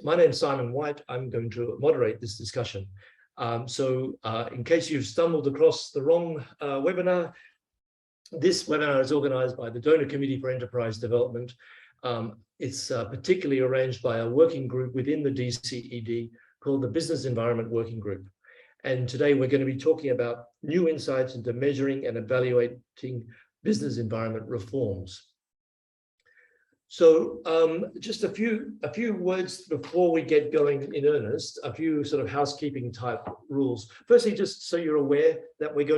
My name is Simon White. I'm going to moderate this discussion. In case you've stumbled across the wrong webinar, this webinar is organized by the Donor Committee for Enterprise Development. It's particularly arranged by a working group within the DCED called the Business Environment Working Group. And today we're going to be talking about new insights into measuring and evaluating business environment reforms. So just a few words before we get going in earnest, a few sort of housekeeping type rules. Firstly, just so you're aware that we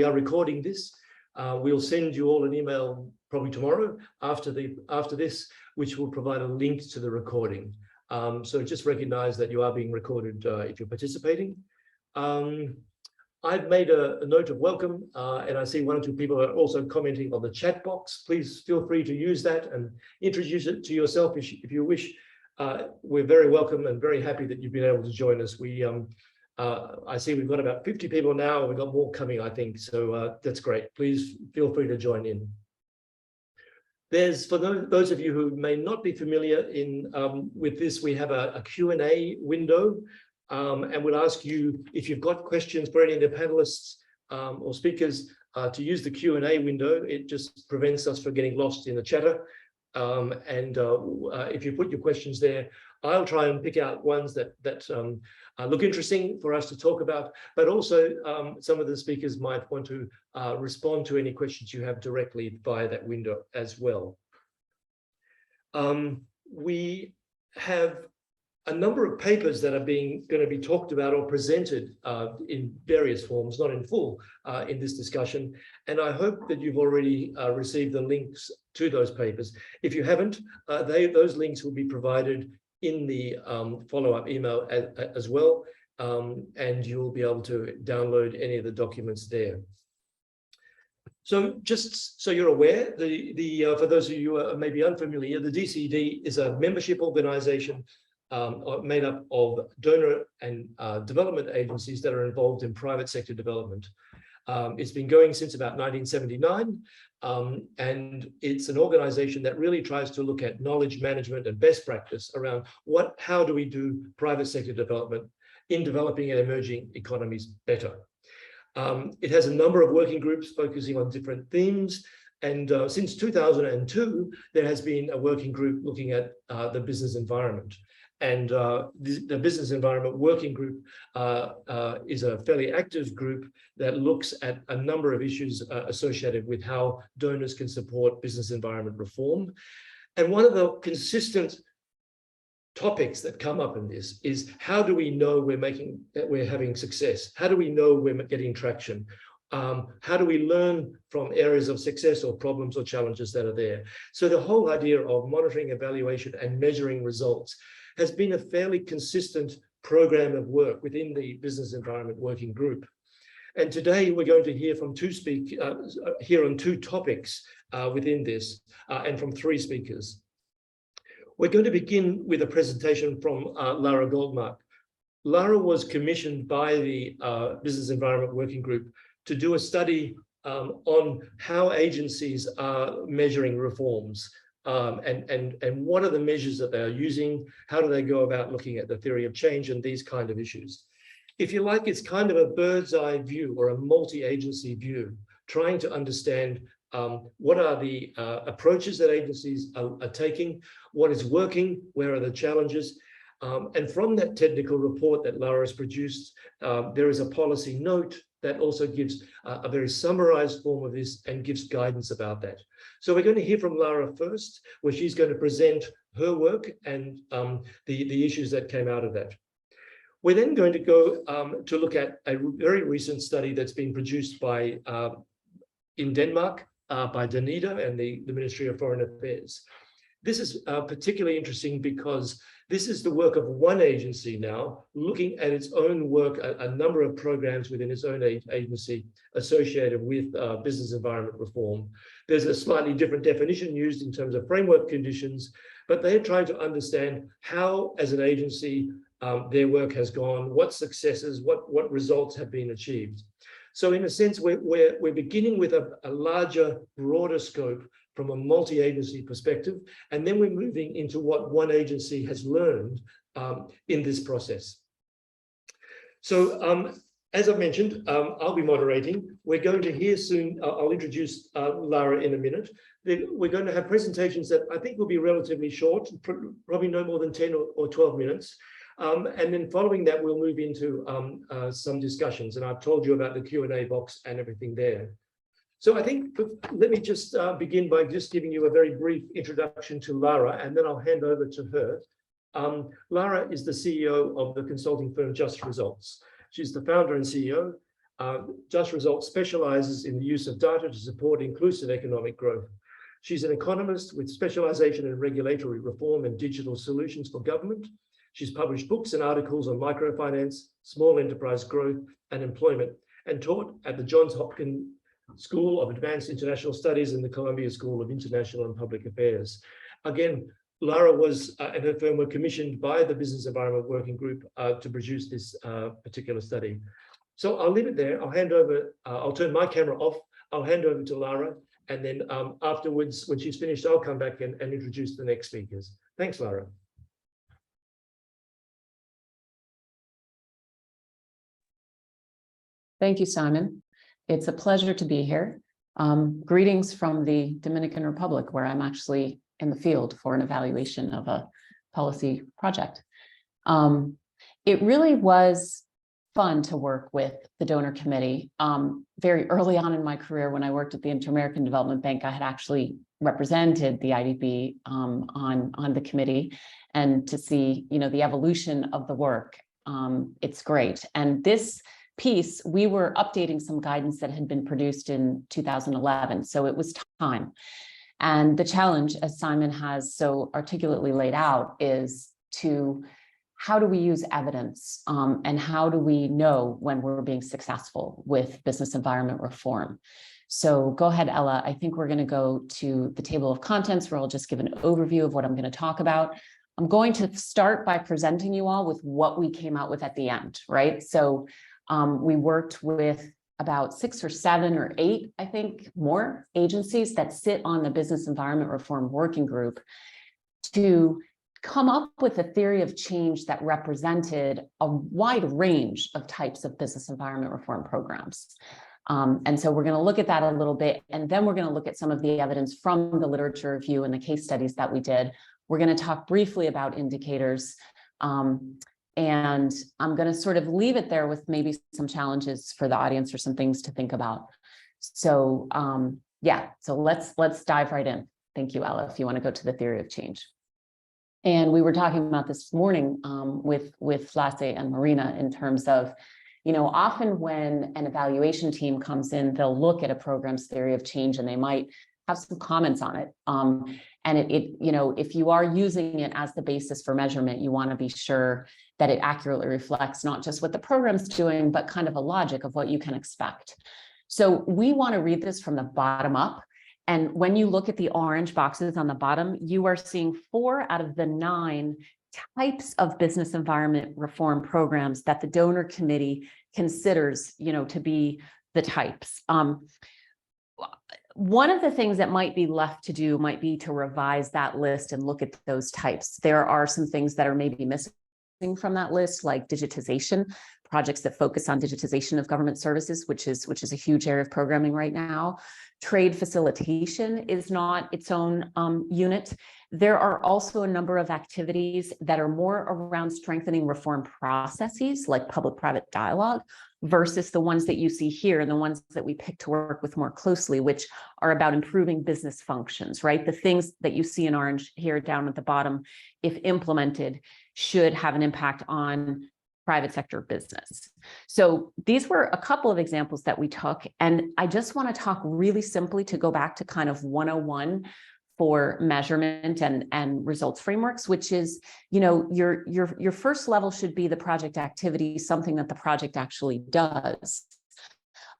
are recording this. We'll send you all an email probably tomorrow after this, which will provide a link to the recording. So just recognize that you are being recorded if you're participating. I've made a note of welcome, and I see one or two people are also commenting on the chat box. Please feel free to use that and introduce it to yourself if you wish. We're very welcome and very happy that you've been able to join us. I see we've got about 50 people now. We've got more coming, I think, so that's great. Please feel free to join in. For those of you who may not be familiar with this, we have a Q&A window. And we'll ask you, if you've got questions for any of the panelists or speakers, to use the Q&A window. It just prevents us from getting lost in the chatter. If you put your questions there, I'll try and pick out ones that look interesting for us to talk about, but also some of the speakers might want to respond to any questions you have directly via that window as well. We have a number of papers that are going to be talked about or presented in various forms, not in full, in this discussion. And I hope that you've already received the links to those papers. If you haven't, those links will be provided in the follow-up email as well, and you'll be able to download any of the documents there. So just so you're aware, for those of you who are maybe unfamiliar, the DCED is a membership organization made up of donor and development agencies that are involved in private sector development. It's been going since about 1979, and it's an organization that really tries to look at knowledge management and best practice around how do we do private sector development in developing and emerging economies better. It has a number of working groups focusing on different themes. And since 2002, there has been a working group looking at the business environment. And the Business Environment Working Group is a fairly active group that looks at a number of issues associated with how donors can support business environment reform. And one of the consistent topics that come up in this is, how do we know we're having success? How do we know we're getting traction? How do we learn from areas of success or problems or challenges that are there? So the whole idea of monitoring, evaluation, and measuring results has been a fairly consistent program of work within the Business Environment Working Group. And today we're going to hear from on two topics within this, and from three speakers. We're going to begin with a presentation from Lara Goldmark. Lara was commissioned by the Business Environment Working Group to do a study on how agencies are measuring reforms. And what are the measures that they are using? How do they go about looking at the theory of change and these kind of issues? If you like, it's kind of a bird's eye view or a multi-agency view, trying to understand what are the approaches that agencies are taking, what is working, where are the challenges. And from that technical report that Lara has produced, there is a policy note that also gives a very summarized form of this and gives guidance about that. So we're going to hear from Lara first, where she's going to present her work and the issues that came out of that. We're then going to go to look at a very recent study that's been produced in Denmark by DCED and the Ministry of Foreign Affairs. This is particularly interesting because this is the work of one agency now, looking at its own work, a number of programs within its own agency associated with business environment reform. There's a slightly different definition used in terms of framework conditions, but they're trying to understand how, as an agency, their work has gone, what successes, what results have been achieved. So in a sense, we're beginning with a larger, broader scope, from a multi-agency perspective. And then we're moving into what one agency has learned in this process. So as I've mentioned, I'll be moderating. We're going to hear soon, I'll introduce Lara in a minute. We're going to have presentations that I think will be relatively short, probably no more than 10 or 12 minutes. And then following that, we'll move into some discussions. And I've told you about the Q&A box and everything there. So I think, let me just begin by just giving you a very brief introduction to Lara, and then I'll hand over to her. Lara is the CEO of the consulting firm Just Results. She's the founder and CEO. Just Results specializes in the use of data to support inclusive economic growth. She's an economist with specialization in regulatory reform and digital solutions for government. She's published books and articles on microfinance, small enterprise growth, and employment, and taught at the Johns Hopkins School of Advanced International Studies and the Columbia School of International and Public Affairs. Again, Lara and her firm were commissioned by the Business Environment Working Group to produce this particular study. So I'll leave it there. I'll hand over, I'll turn my camera off. I'll hand over to Lara. And then afterwards, when she's finished, I'll come back and introduce the next speakers. Thanks, Lara. Thank you, Simon. It's a pleasure to be here. Greetings from the Dominican Republic, where I'm actually in the field for an evaluation of a policy project. It really was fun to work with the donor committee. Very early on in my career, when I worked at the Inter-American Development Bank, I had actually represented the IDB on the committee, and to see, the evolution of the work, it's great. And this piece, we were updating some guidance that had been produced in 2011, so it was time. And the challenge, as Simon has so articulately laid out, is to how do we use evidence and how do we know when we're being successful with business environment reform? So go ahead, Ella. I think we're going to go to the table of contents where I'll just give an overview of what I'm going to talk about. I'm going to start by presenting you all with what we came out with at the end, right? So we worked with about 6 or 7 or 8, I think, more agencies that sit on the Business Environment Reform Working Group to come up with a theory of change that represented a wide range of types of business environment reform programs. And so we're going to look at that a little bit, and then we're going to look at some of the evidence from the literature review and the case studies that we did. We're going to talk briefly about indicators, and I'm going to sort of leave it there with maybe some challenges for the audience or some things to think about. So yeah, so let's dive right in. Thank you, Ella, if you want to go to the theory of change. And we were talking about this morning with Lasse and Marina in terms of, often when an evaluation team comes in, they'll look at a program's theory of change and they might have some comments on it. And if you are using it as the basis for measurement, you want to be sure that it accurately reflects not just what the program's doing, but kind of a logic of what you can expect. So we want to read this from the bottom up. And when you look at the orange boxes on the bottom, you are seeing 4 out of the 9 types of business environment reform programs that the donor committee considers, to be the types. One of the things that might be left to do might be to revise that list and look at those types. There are some things that are maybe missing from that list, like digitization, projects that focus on digitization of government services, which is a huge area of programming right now. Trade facilitation is not its own unit. There are also a number of activities that are more around strengthening reform processes, like public-private dialogue, versus the ones that you see here and the ones that we pick to work with more closely, which are about improving business functions, right? The things that you see in orange here down at the bottom, if implemented, should have an impact on private sector business. So these were a couple of examples that we took, and I just want to talk really simply to go back to kind of 101 for measurement and results frameworks, which is, your first level should be the project activity, something that the project actually does.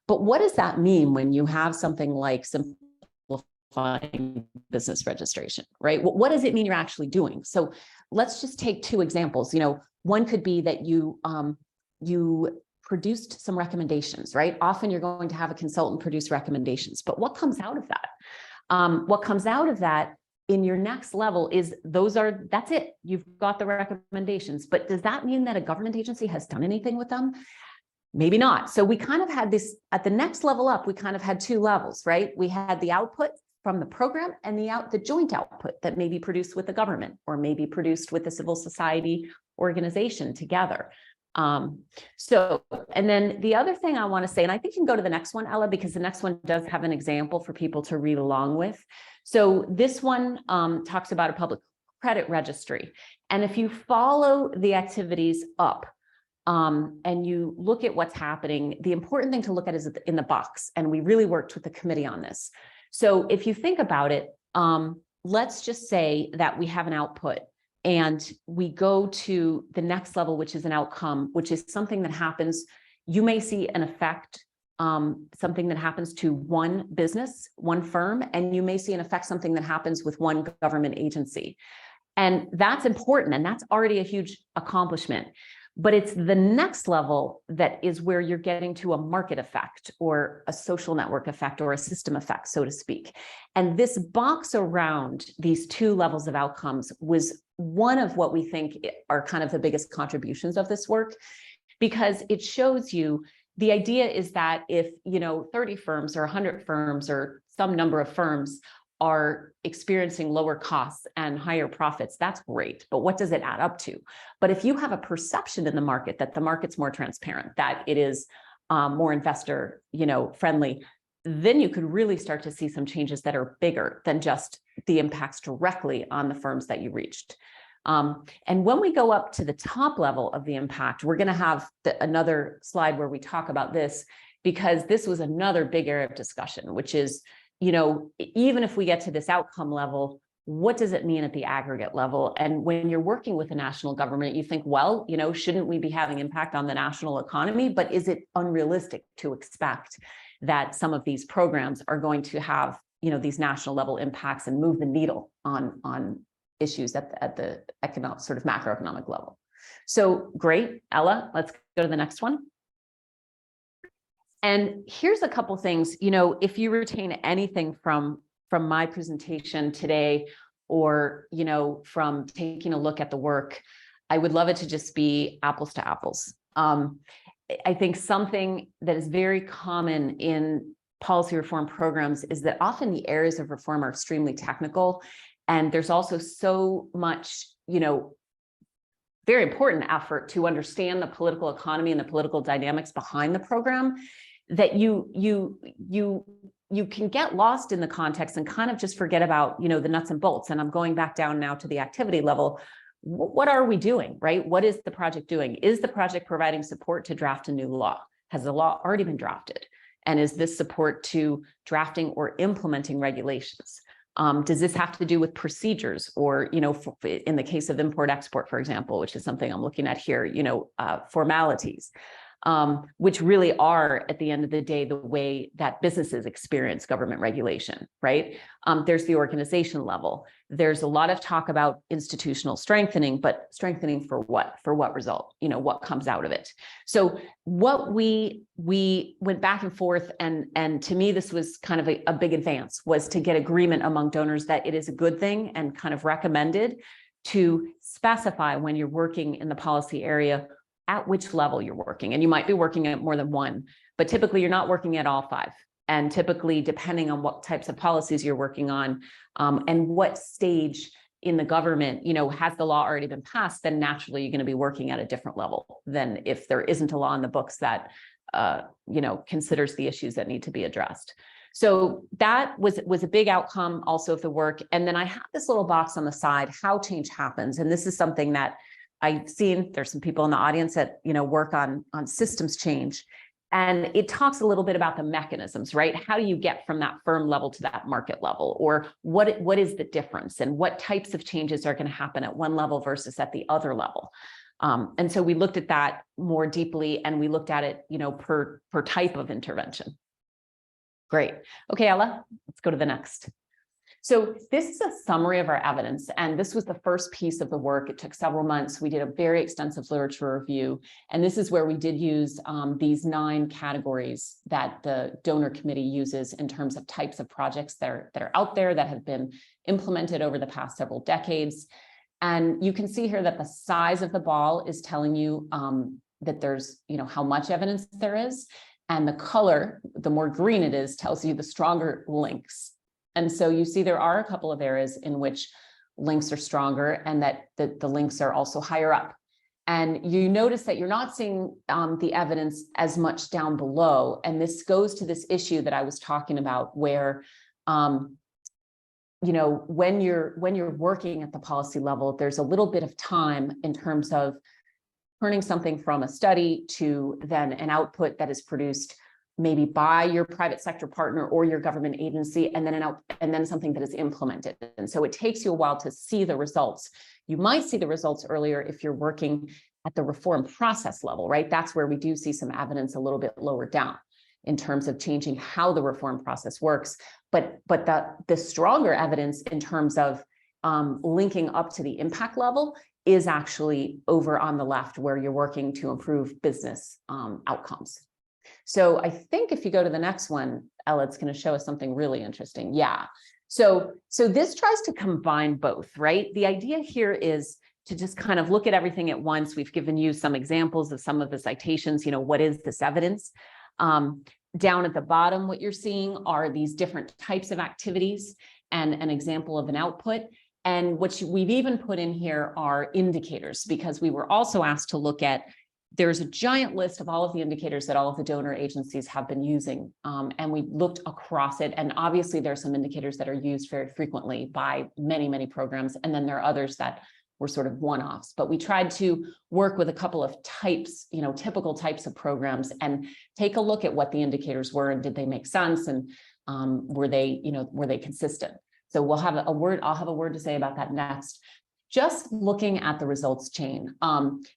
But what does that mean when you have something like simplifying business registration, right? What does it mean you're actually doing? So let's just take 2 examples. One could be that you produced some recommendations, right? Often you're going to have a consultant produce recommendations, but what comes out of that? What comes out of that in your next level is that's it. You've got the recommendations, but does that mean that a government agency has done anything with them? Maybe not. So we kind of had this at the next level up, we kind of had two levels, right? We had the output from the program and the joint output that may be produced with the government or maybe produced with the civil society organization together. And then the other thing I want to say, and I think you can go to the next one, Ella, because the next one does have an example for people to read along with. So this one talks about a public credit registry. And if you follow the activities up, and you look at what's happening, the important thing to look at is in the box. And we really worked with the committee on this. So if you think about it, let's just say that we have an output and we go to the next level, which is an outcome, which is something that happens. You may see an effect, something that happens to one business, one firm, and you may see an effect, something that happens with one government agency. And that's important. And that's already a huge accomplishment. But it's the next level that is where you're getting to a market effect or a social network effect or a system effect, so to speak. And this box around these two levels of outcomes was one of what we think are kind of the biggest contributions of this work, because it shows you the idea is that if, 30 firms or 100 firms or some number of firms are experiencing lower costs and higher profits, that's great. But what does it add up to? But if you have a perception in the market that the market's more transparent, that it is more investor, friendly, then you could really start to see some changes that are bigger than just the impacts directly on the firms that you reached. And when we go up to the top level of the impact, we're going to have another slide where we talk about this, because this was another big area of discussion, which is, even if we get to this outcome level, what does it mean at the aggregate level? And when you're working with a national government, you think, well, shouldn't we be having impact on the national economy? But is it unrealistic to expect that some of these programs are going to have, these national level impacts and move the needle on issues at the economic, sort of macroeconomic level? So great, Ella, let's go to the next one. And here's a couple things, if you retain anything from my presentation today, or, from taking a look at the work, I would love it to just be apples to apples. I think something that is very common in policy reform programs is that often the areas of reform are extremely technical. And there's also so much, very important effort to understand the political economy and the political dynamics behind the program, that you can get lost in the context and kind of just forget about, the nuts and bolts. And I'm going back down now to the activity level. What are we doing, right? What is the project doing? Is the project providing support to draft a new law? Has the law already been drafted? And is this support to drafting or implementing regulations? Does this have to do with procedures or, in the case of import-export, for example, which is something I'm looking at here, formalities, which really are, at the end of the day, the way that businesses experience government regulation, right? There's the organization level. There's a lot of talk about institutional strengthening, but strengthening for what? For what result? What comes out of it? So what we went back and forth, and to me, this was kind of a big advance, was to get agreement among donors that it is a good thing and kind of recommended to specify when you're working in the policy area at which level you're working. And you might be working at more than one, but typically you're not working at all five. And typically, depending on what types of policies you're working on, and what stage in the government, has the law already been passed, then naturally you're going to be working at a different level than if there isn't a law in the books that, considers the issues that need to be addressed. So that was a big outcome also of the work. And then I have this little box on the side, how change happens. And this is something that I've seen. There's some people in the audience that, work on systems change. And it talks a little bit about the mechanisms, right? How do you get from that firm level to that market level? Or what is the difference? And what types of changes are going to happen at one level versus at the other level? And so we looked at that more deeply, and we looked at it, per type of intervention. Great. Okay, Ella, let's go to the next. So this is a summary of our evidence, and this was the first piece of the work. It took several months. We did a very extensive literature review, and this is where we did use these 9 categories that the donor committee uses in terms of types of projects that are out there that have been implemented over the past several decades. And you can see here that the size of the ball is telling you that there's, how much evidence there is, and the color, the more green it is, tells you the stronger links. And so you see there are a couple of areas in which links are stronger and that the links are also higher up. And you notice that you're not seeing the evidence as much down below. And this goes to this issue that I was talking about where, when you're working at the policy level, there's a little bit of time in terms of turning something from a study to then an output that is produced maybe by your private sector partner or your government agency, and then something that is implemented. And so it takes you a while to see the results. You might see the results earlier if you're working at the reform process level, right? That's where we do see some evidence a little bit lower down in terms of changing how the reform process works. But the stronger evidence in terms of linking up to the impact level is actually over on the left, where you're working to improve business outcomes. So I think if you go to the next one, Ella, it's going to show us something really interesting. Yeah. So this tries to combine both, right? The idea here is to just kind of look at everything at once. We've given you some examples of some of the citations, what is this evidence? Down at the bottom, what you're seeing are these different types of activities and an example of an output. And what we've even put in here are indicators, because we were also asked to look at, there's a giant list of all of the indicators that all of the donor agencies have been using. And we looked across it. And obviously there are some indicators that are used very frequently by many, many programs. And then there are others that were sort of one-offs. But we tried to work with a couple of types, typical types of programs, and take a look at what the indicators were and did they make sense, and were they consistent? So I'll have a word to say about that next. Just looking at the results chain.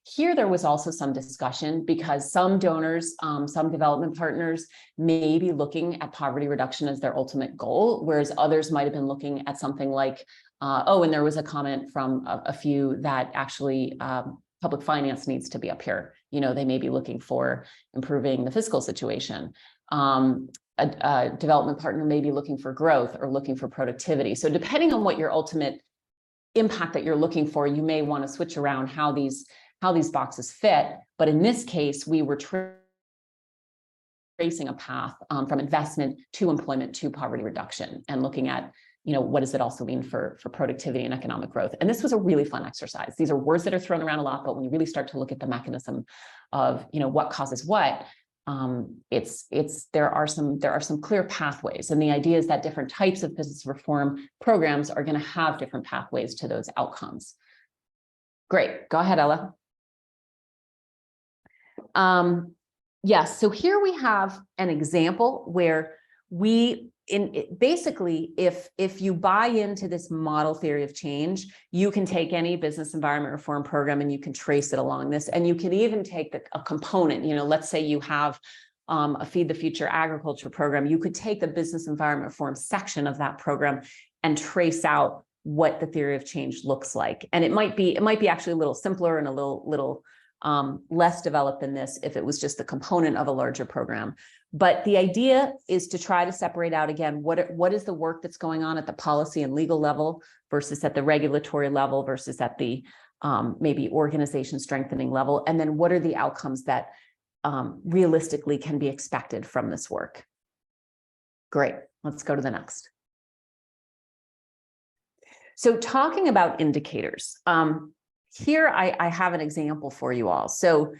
Here, there was also some discussion because some donors, some development partners may be looking at poverty reduction as their ultimate goal, whereas others might have been looking at something like, and there was a comment from a few that actually public finance needs to be up here. They may be looking for improving the fiscal situation. A development partner may be looking for growth or looking for productivity. So depending on what your ultimate impact that you're looking for, you may want to switch around how these boxes fit. But in this case, we were tracing a path from investment to employment to poverty reduction, and looking at, what does it also mean for productivity and economic growth? And this was a really fun exercise. These are words that are thrown around a lot, but when you really start to look at the mechanism of, what causes what, there are some clear pathways. And the idea is that different types of business reform programs are going to have different pathways to those outcomes. Great. Go ahead, Ella. Yes. So here we have an example where basically, if you buy into this model theory of change, you can take any business environment reform program and you can trace it along this. And you can even take a component, let's say you have a Feed the Future agriculture program. You could take the business environment reform section of that program and trace out what the theory of change looks like. And it might be actually a little simpler and a little less developed than this if it was just a component of a larger program. But the idea is to try to separate out, again, what is the work that's going on at the policy and legal level versus at the regulatory level versus at the maybe organization strengthening level, and then what are the outcomes that realistically can be expected from this work. Great, let's go to the next. So talking about indicators, here I have an example for you all. So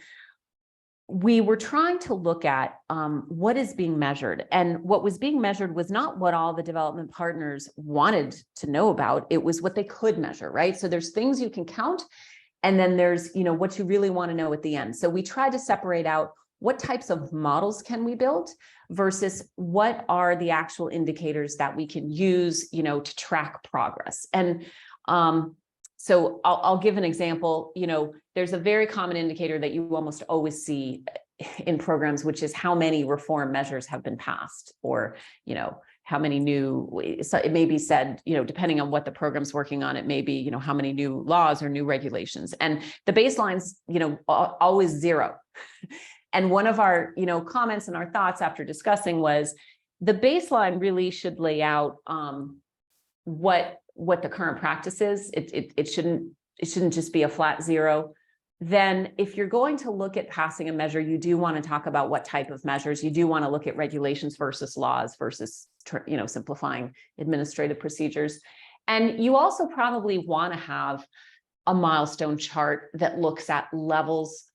we were trying to look at what is being measured, and what was being measured was not what all the development partners wanted to know about. It was what they could measure, right? So there's things you can count, and then there's, what you really want to know at the end. So we tried to separate out what types of models can we build versus what are the actual indicators that we can use, to track progress. And so I'll give an example. There's a very common indicator that you almost always see in programs, which is how many reform measures have been passed, or, how many new, so it may be said, depending on what the program's working on, it may be, how many new laws or new regulations. And the baseline's, always 0. And one of our, comments and our thoughts after discussing was the baseline really should lay out what the current practice is. It shouldn't just be a flat 0. Then if you're going to look at passing a measure, you do want to talk about what type of measures. You do want to look at regulations versus laws versus, simplifying administrative procedures. And you also probably want to have a milestone chart that looks at levels,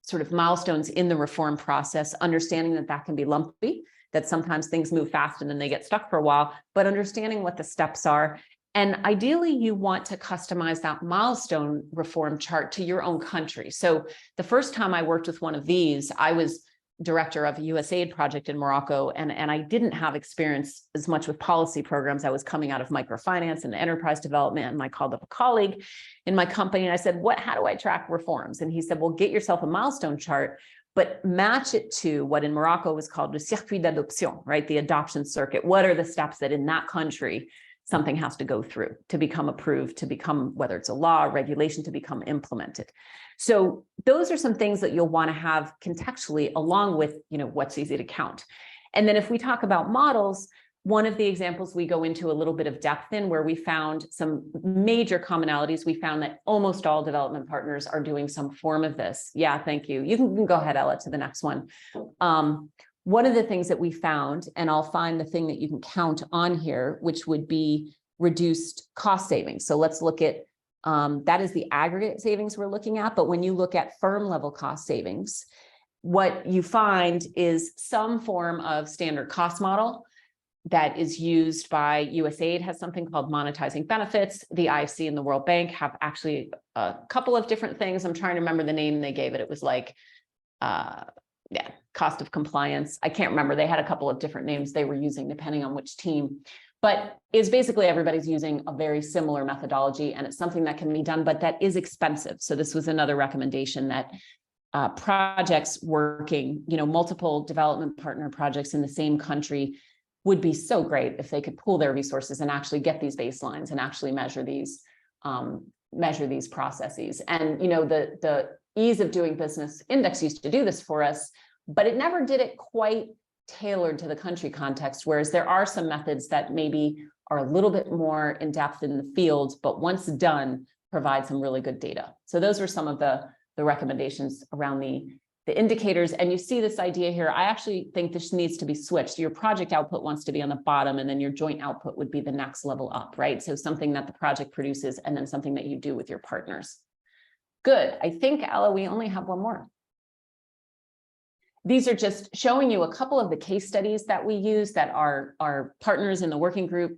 sort of milestones in the reform process, understanding that that can be lumpy, that sometimes things move fast and then they get stuck for a while, but understanding what the steps are. And ideally, you want to customize that milestone reform chart to your own country. So the first time I worked with one of these, I was director of a USAID project in Morocco, and I didn't have experience as much with policy programs. I was coming out of microfinance and enterprise development, and I called up a colleague in my company and I said, how do I track reforms? And he said, well, get yourself a milestone chart, but match it to what in Morocco was called the circuit d'adoption, right? The adoption circuit. What are the steps that in that country something has to go through to become approved, to become, whether it's a law or regulation, to become implemented. So those are some things that you'll want to have contextually along with, what's easy to count. And then if we talk about models, one of the examples we go into a little bit of depth in where we found some major commonalities, we found that almost all development partners are doing some form of this. Yeah, thank you. You can go ahead, Ella, to the next one. One of the things that we found, and I'll find the thing that you can count on here, which would be reduced cost savings. So let's look at, that is the aggregate savings we're looking at. But when you look at firm level cost savings, what you find is some form of standard cost model that is used by USAID has something called monetizing benefits. The IFC and the World Bank have actually a couple of different things. I'm trying to remember the name they gave it. It was like, cost of compliance. I can't remember. They had a couple of different names they were using depending on which team, but it's basically everybody's using a very similar methodology, and it's something that can be done, but that is expensive. So this was another recommendation that projects working, multiple development partner projects in the same country would be so great if they could pool their resources and actually get these baselines and actually measure these processes. And the ease of doing business index used to do this for us, but it never did it quite tailored to the country context, whereas there are some methods that maybe are a little bit more in depth in the field, but once done, provide some really good data. So those were some of the recommendations around the indicators. And you see this idea here. I actually think this needs to be switched. Your project output wants to be on the bottom, and then your joint output would be the next level up, right? So something that the project produces and then something that you do with your partners. Good. I think, Ella, we only have one more. These are just showing you a couple of the case studies that we use that our partners in the working group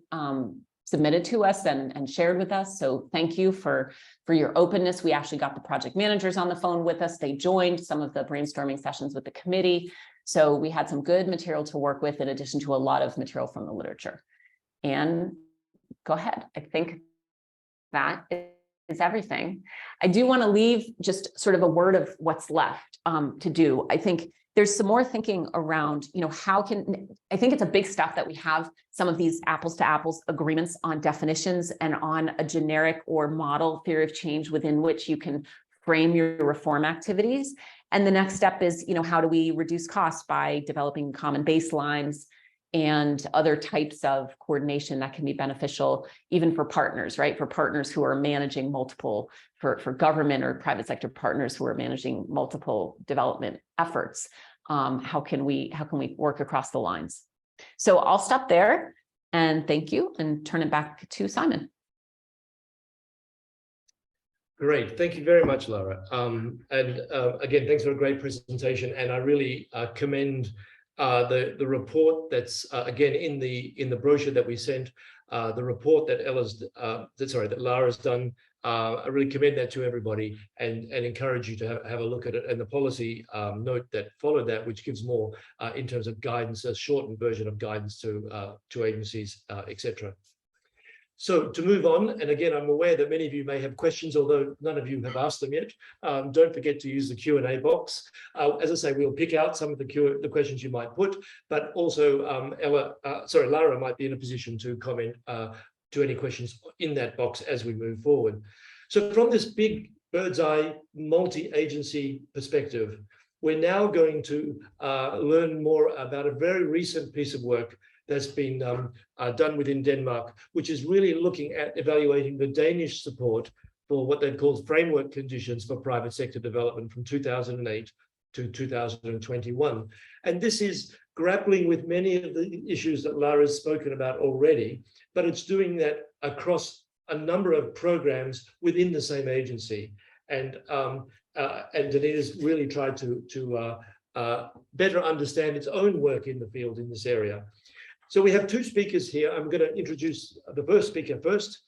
submitted to us and shared with us. So thank you for your openness. We actually got the project managers on the phone with us. They joined some of the brainstorming sessions with the committee. So we had some good material to work with in addition to a lot of material from the literature. And go ahead. I think that is everything. I do want to leave just sort of a word of what's left to do. I think there's some more thinking around, I think it's a big step that we have some of these apples to apples agreements on definitions and on a generic or model theory of change within which you can frame your reform activities. And the next step is, how do we reduce costs by developing common baselines and other types of coordination that can be beneficial even for partners, right? For partners who are managing multiple, for government or private sector partners who are managing multiple development efforts. How can we work across the lines? So I'll stop there and thank you and turn it back to Simon. Great. Thank you very much, Lara. Again, thanks for a great presentation. And I really commend the report that's again in the brochure that we sent, the report that that Lara's done. I really commend that to everybody and encourage you to have a look at it, and the policy note that followed that, which gives more in terms of guidance, a shortened version of guidance to agencies, etc. So to move on, and again, I'm aware that many of you may have questions, although none of you have asked them yet. Don't forget to use the Q&A box. As I say, we'll pick out some of the questions you might put, but also Lara might be in a position to comment to any questions in that box as we move forward. So from this big bird's eye multi-agency perspective, we're now going to learn more about a very recent piece of work that's been done within Denmark, which is really looking at evaluating the Danish support for what they've called framework conditions for private sector development from 2008 to 2021. And this is grappling with many of the issues that Lara's spoken about already, but it's doing that across a number of programs within the same agency. And Danita's really tried to better understand its own work in the field in this area. So we have two speakers here. I'm going to introduce the first speaker first.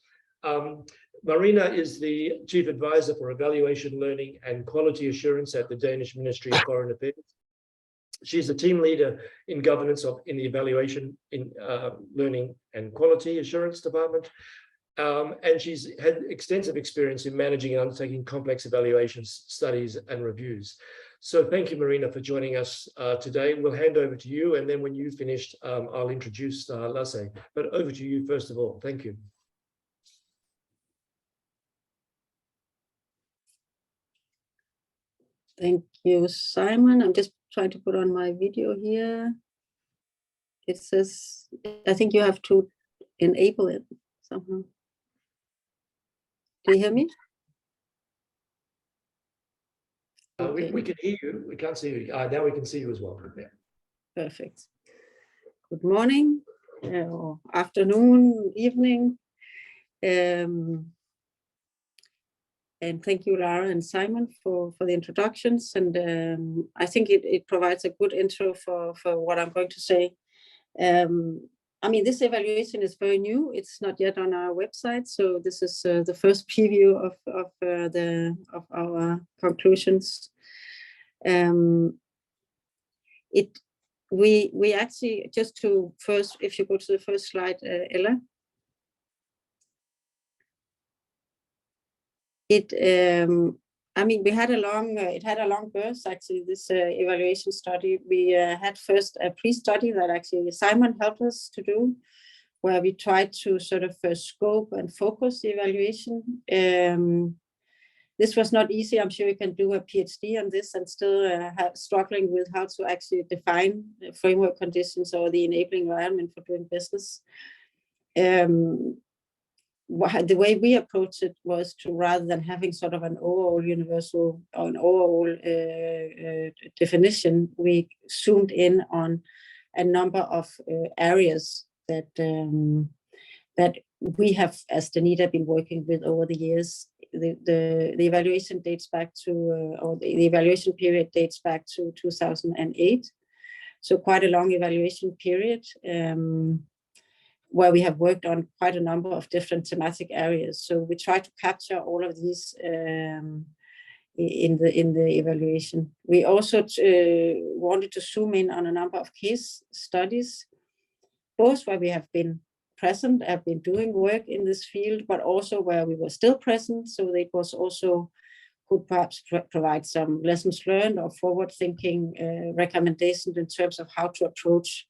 Marina is the Chief Advisor for Evaluation, Learning and Quality Assurance at the Danish Ministry of Foreign Affairs. She's the team leader in governance in the Evaluation, in Learning and Quality Assurance Department. And she's had extensive experience in managing and undertaking complex evaluations, studies and reviews. So thank you, Marina, for joining us today. We'll hand over to you, and then when you've finished, I'll introduce Lasse. But over to you first of all. Thank you. Thank you, Simon. I'm just trying to put on my video here. It says, I think you have to enable it somehow. Do you hear me? Okay. We can hear you. We can't see you. Now we can see you as well. Yeah. Perfect. Good morning, or afternoon, evening. And thank you, Lara and Simon, for the introductions. And I think it provides a good intro for what I'm going to say. I mean, this evaluation is very new. It's not yet on our website. So this is the first preview of our conclusions. We actually, just to first, if you go to the first slide, Ella. I mean, we had it had a long burst, actually, this evaluation study. We had first a pre-study that actually Simon helped us to do, where we tried to sort of scope and focus the evaluation. This was not easy. I'm sure you can do a PhD on this and still struggling with how to actually define framework conditions or the enabling environment for doing business. The way we approached it was to, rather than having sort of an overall universal or an overall definition, we zoomed in on a number of areas that that we have, as Danita, been working with over the years. The evaluation dates back to, or the evaluation period dates back to 2008. So quite a long evaluation period, where we have worked on quite a number of different thematic areas. So we try to capture all of these in the evaluation. We also wanted to zoom in on a number of case studies, both where we have been present, have been doing work in this field, but also where we were still present. So it was also could perhaps provide some lessons learned or forward-thinking recommendations in terms of how to approach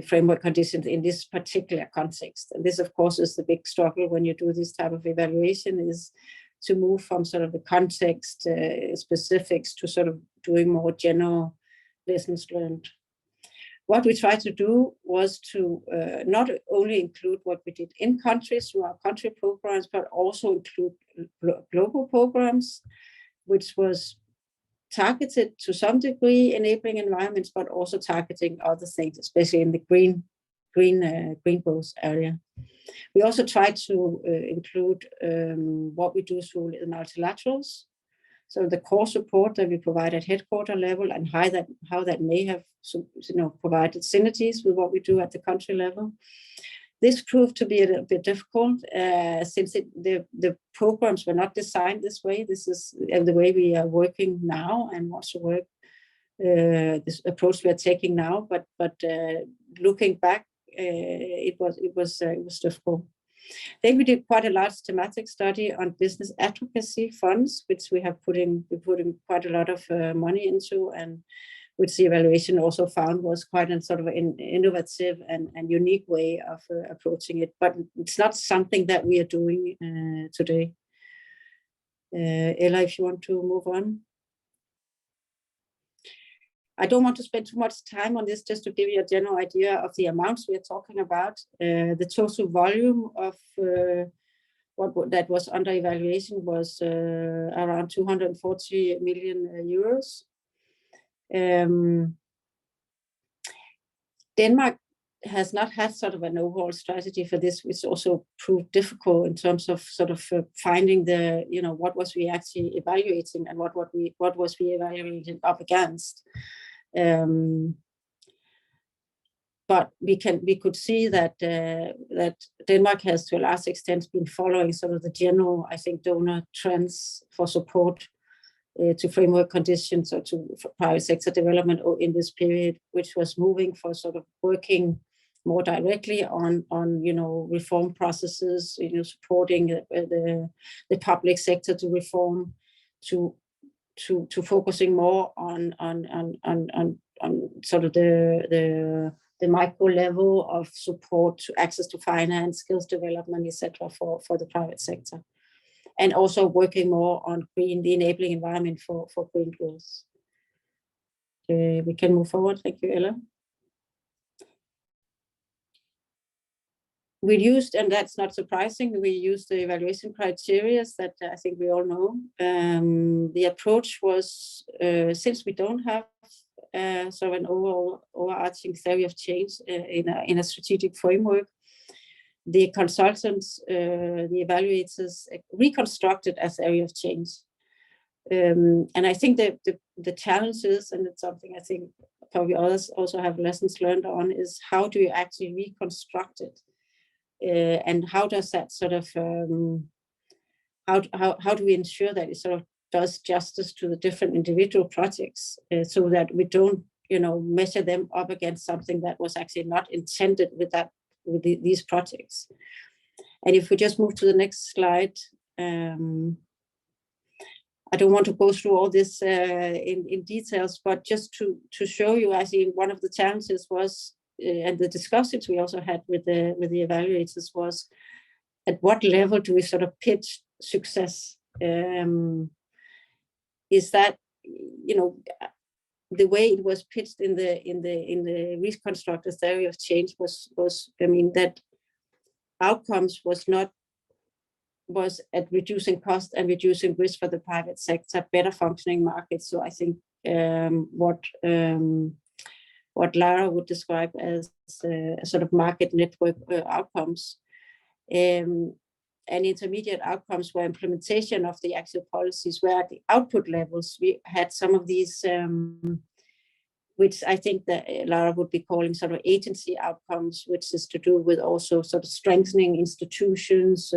framework conditions in this particular context. And this, of course, is the big struggle when you do this type of evaluation, is to move from sort of the context specifics to sort of doing more general lessons learned. What we tried to do was to not only include what we did in countries through our country programs, but also include global programs, which was targeted to some degree enabling environments, but also targeting other things, especially in the green growth area. We also tried to include what we do through the multilaterals. So the core support that we provide at headquarter level and how that may have provided synergies with what we do at the country level. This proved to be a little bit difficult since the programs were not designed this way. This is the way we are working now and what's the work, this approach we are taking now. But looking back, it was difficult. Then we did quite a large thematic study on business advocacy funds, which we have putting quite a lot of money into, and which the evaluation also found was quite a sort of an innovative and unique way of approaching it. But it's not something that we are doing today. Ella, if you want to move on. I don't want to spend too much time on this, just to give you a general idea of the amounts we are talking about. The total volume of what that was under evaluation was around 240 million euros. Denmark has not had sort of an overall strategy for this, which also proved difficult in terms of sort of finding the, what was we actually evaluating and what was we evaluating up against. But we could see that that Denmark has to a large extent been following sort of the general, I think, donor trends for support to framework conditions or to private sector development in this period, which was moving for sort of working more directly on reform processes, supporting the public sector to reform, to focusing more on sort of the micro level of support to access to finance, skills development, etc. for the private sector, and also working more on the enabling environment for green growth. We can move forward. Thank you, Ella. We used, and that's not surprising, we used the evaluation criteria that I think we all know. The approach was, since we don't have sort of an overarching theory of change in a strategic framework, the consultants, the evaluators reconstructed a theory of change. And I think that the challenges, and it's something I think probably others also have lessons learned on, is how do you actually reconstruct it? And how does that sort of, how do we ensure that it sort of does justice to the different individual projects, so that we don't, measure them up against something that was actually not intended with these projects. And if we just move to the next slide, I don't want to go through all this in details, but just to show you, I think one of the challenges was, and the discussions we also had with the evaluators, was at what level do we sort of pitch success? Is that, the way it was pitched in the reconstructed theory of change was that outcomes was at reducing cost and reducing risk for the private sector, better functioning markets. So I think what Lara would describe as a sort of market network outcomes, and intermediate outcomes were implementation of the actual policies, where at the output levels we had some of these, which I think that Lara would be calling sort of agency outcomes, which is to do with also sort of strengthening institutions.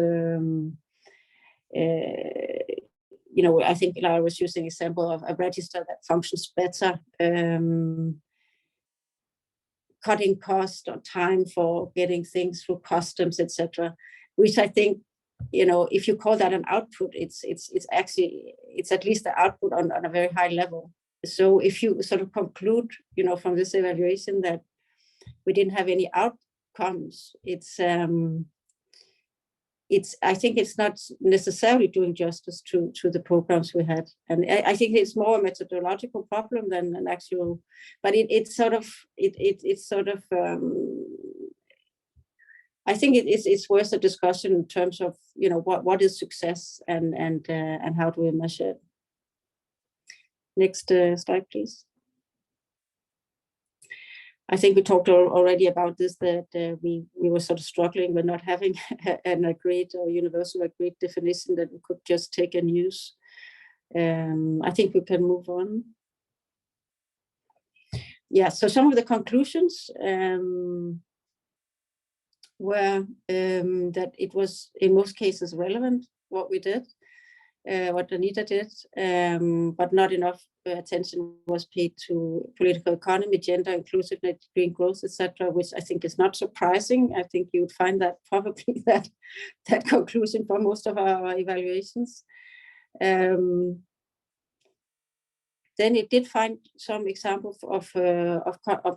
I think Lara was using an example of a register that functions better, cutting cost or time for getting things through customs, etc. Which I think, if you call that an output, it's at least the output on a very high level. So if you sort of conclude, from this evaluation that we didn't have any outcomes, I think it's not necessarily doing justice to the programs we had. And I think it's more a methodological problem than an actual, but it's sort of, I think it's worth a discussion in terms of, what is success and how do we measure it. Next slide, please. I think we talked already about this, that we were sort of struggling with not having an agreed or universal agreed definition that we could just take and use. I think we can move on. Yeah, so some of the conclusions were that it was in most cases relevant what we did. what Anita did, but not enough attention was paid to political economy, gender, inclusiveness, green growth, etc., which I think is not surprising. I think you would find that probably that conclusion for most of our evaluations. Then it did find some examples of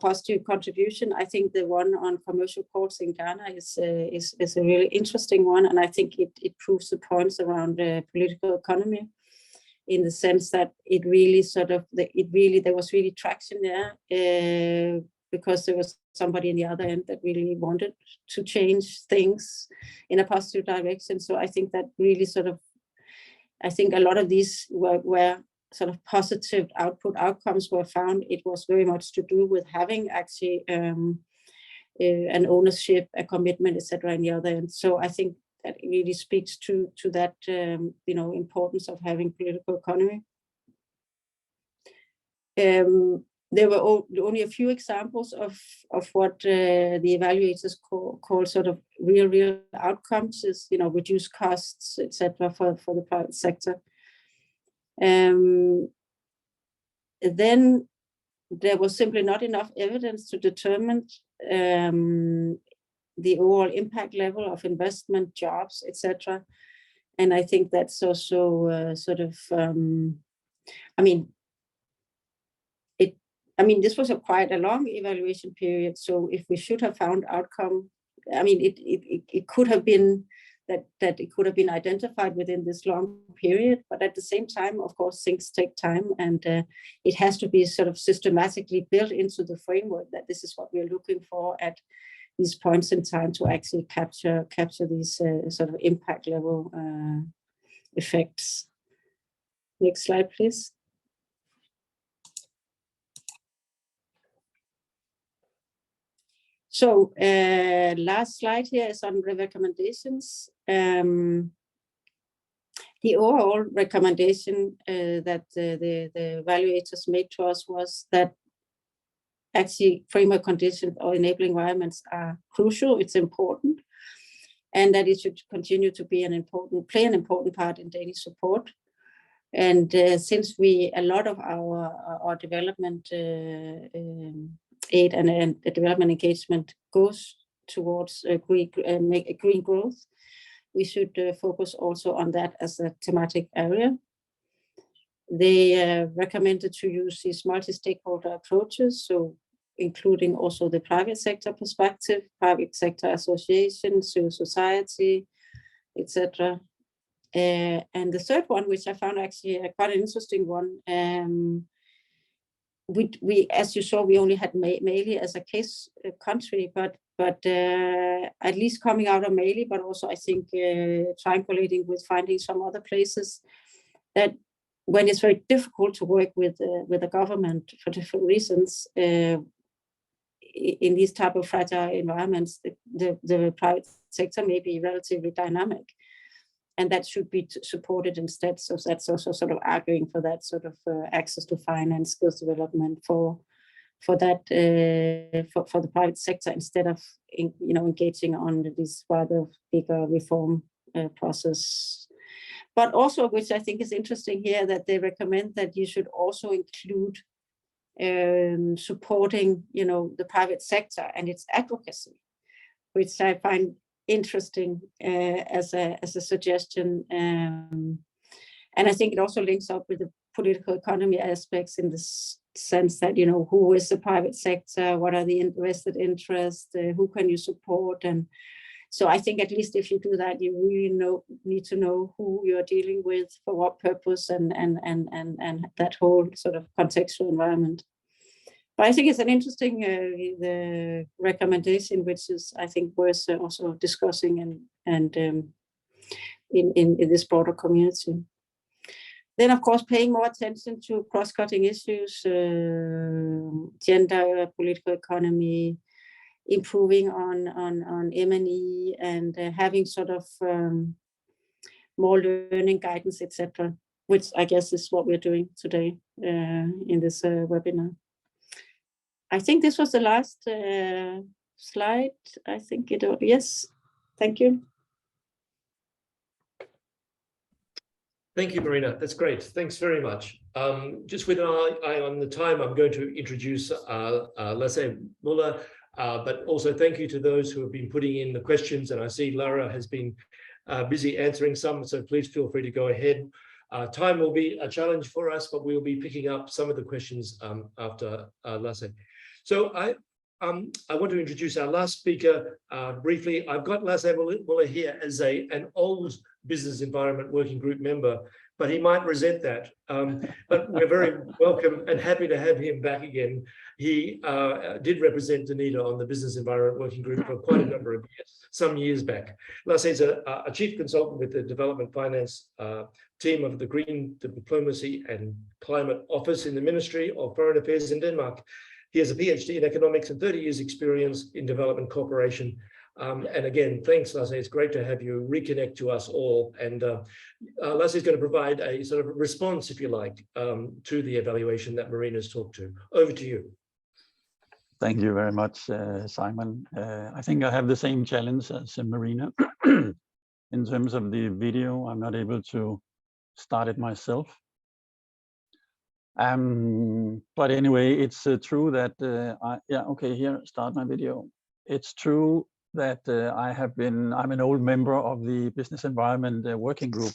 positive contribution. I think the one on commercial courts in Ghana is a really interesting one, and I think it proves the points around political economy, in the sense that it really there was really traction there, because there was somebody in the other end that really wanted to change things in a positive direction. So I think that really I think a lot of these were sort of positive outcomes were found. It was very much to do with having actually an ownership, a commitment, etc. in the other end. So I think that it really speaks to that importance of having political economy. There were only a few examples of what the evaluators call sort of real outcomes, is reduce costs, etc. for the private sector. Then there was simply not enough evidence to determine the overall impact level of investment, jobs, etc. And I think that's also this was quite a long evaluation period. So if we should have found outcome, it could have been that it could have been identified within this long period, but at the same time, of course, things take time, and it has to be sort of systematically built into the framework that this is what we're looking for at these points in time to actually capture these sort of impact level effects. Next slide, please. So last slide here is on the recommendations. The overall recommendation that the evaluators made to us was that actually framework conditions or enabling environments are crucial, it's important, and that it should continue to be play an important part in Danish support. And since a lot of our development aid and development engagement goes towards green growth, we should focus also on that as a thematic area. They recommended to use these multi-stakeholder approaches, so including also the private sector perspective, private sector associations, civil society, etc. And the third one, which I found actually quite an interesting one, we as you saw, we only had Mali as a case country, but at least coming out of Mali, but also I think triangulating with finding some other places, that when it's very difficult to work with the government for different reasons, in these type of fragile environments, the private sector may be relatively dynamic, and that should be supported instead. So that's also sort of arguing for that sort of access to finance, skills development for that for the private sector, instead of engaging on this rather bigger reform process. But also, which I think is interesting here, that they recommend that you should also include supporting the private sector and its advocacy, which I find interesting as a suggestion, and I think it also links up with the political economy aspects, in the sense that who is the private sector, what are the invested interests, who can you support, and so I think at least if you do that, you really need to know who you are dealing with, for what purpose, and that whole sort of contextual environment. But I think it's an interesting the recommendation, which is, I think, worth also discussing and in this broader community. Then, of course, paying more attention to cross-cutting issues, gender, political economy, improving on M&E, and having sort of more learning guidance, etc., which I guess is what we're doing today in this webinar. I think this was the last slide. I think yes. Thank you. Thank you, Marina. That's great. Thanks very much. Just with an eye on the time, I'm going to introduce Lasse Muller, but also thank you to those who have been putting in the questions. And I see Lara has been busy answering some, so please feel free to go ahead. Time will be a challenge for us, but we'll be picking up some of the questions after Lasse. So I want to introduce our last speaker briefly. I've got Lasse Muller here as an old business environment working group member, but he might resent that. But we're very welcome and happy to have him back again. He did represent Dunedin on the business environment working group for quite a number of years, some years back. Lasse is a chief consultant with the development finance team of the Green Diplomacy and Climate Office in the Ministry of Foreign Affairs in Denmark. He has a PhD in economics and 30 years experience in development cooperation. And again, thanks, Lasse. It's great to have you reconnect to us all. And Lasse is going to provide a sort of response, if you like, to the evaluation that Marina's talked to. Over to you. Thank you very much, Simon. I think I have the same challenge as Marina. In terms of the video, I'm not able to start it myself. But anyway, it's true that here, start my video. It's true that I'm an old member of the business environment working group.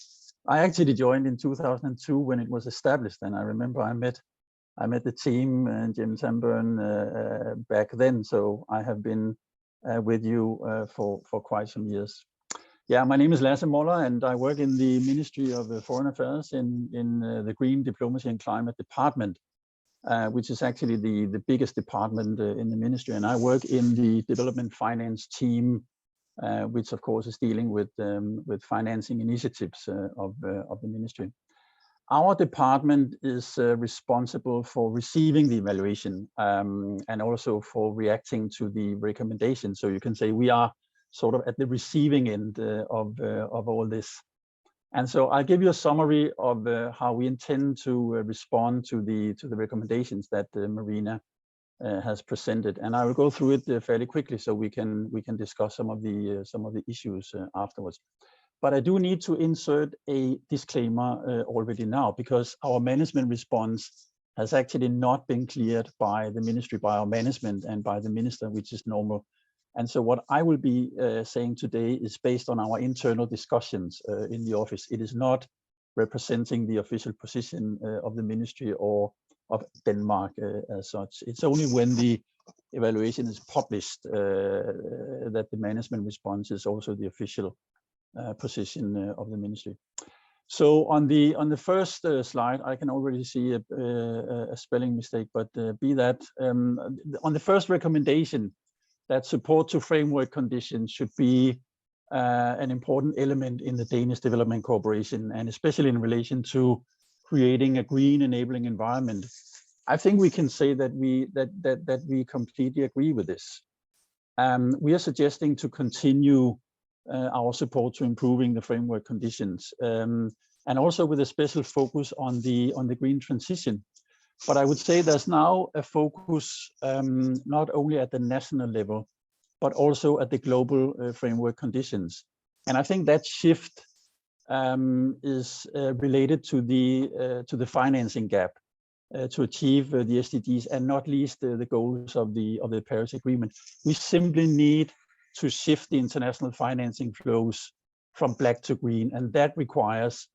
I actually joined in 2002 when it was established, and I remember I met the team and Jim Samburn back then. So I have been with you for quite some years. Yeah, my name is Lasse Muller, and I work in the Ministry of Foreign Affairs in the Green Diplomacy and Climate Department, which is actually the biggest department in the ministry. And I work in the development finance team, which of course is dealing with financing initiatives of the ministry. Our department is responsible for receiving the evaluation and also for reacting to the recommendations. So you can say we are sort of at the receiving end of all this. And so I'll give you a summary of how we intend to respond to the recommendations that Marina has presented, and I will go through it fairly quickly so we can discuss some of the issues afterwards. But I do need to insert a disclaimer already now, because our management response has actually not been cleared by the ministry, by our management, and by the minister, which is normal. And so what I will be saying today is based on our internal discussions in the office. It is not representing the official position of the ministry or of Denmark as such. It's only when the evaluation is published that the management response is also the official position of the ministry. So on the first slide, I can already see a spelling mistake, but be that on the first recommendation, that support to framework conditions should be an important element in the Danish development cooperation, and especially in relation to creating a green enabling environment. I think we can say that we completely agree with this. We are suggesting to continue our support to improving the framework conditions, and also with a special focus on the green transition. But I would say there's now a focus not only at the national level, but also at the global framework conditions. And I think that shift is related to the financing gap to achieve the SDGs, and not least the goals of the Paris Agreement. We simply need to shift the international financing flows from black to green, and that requires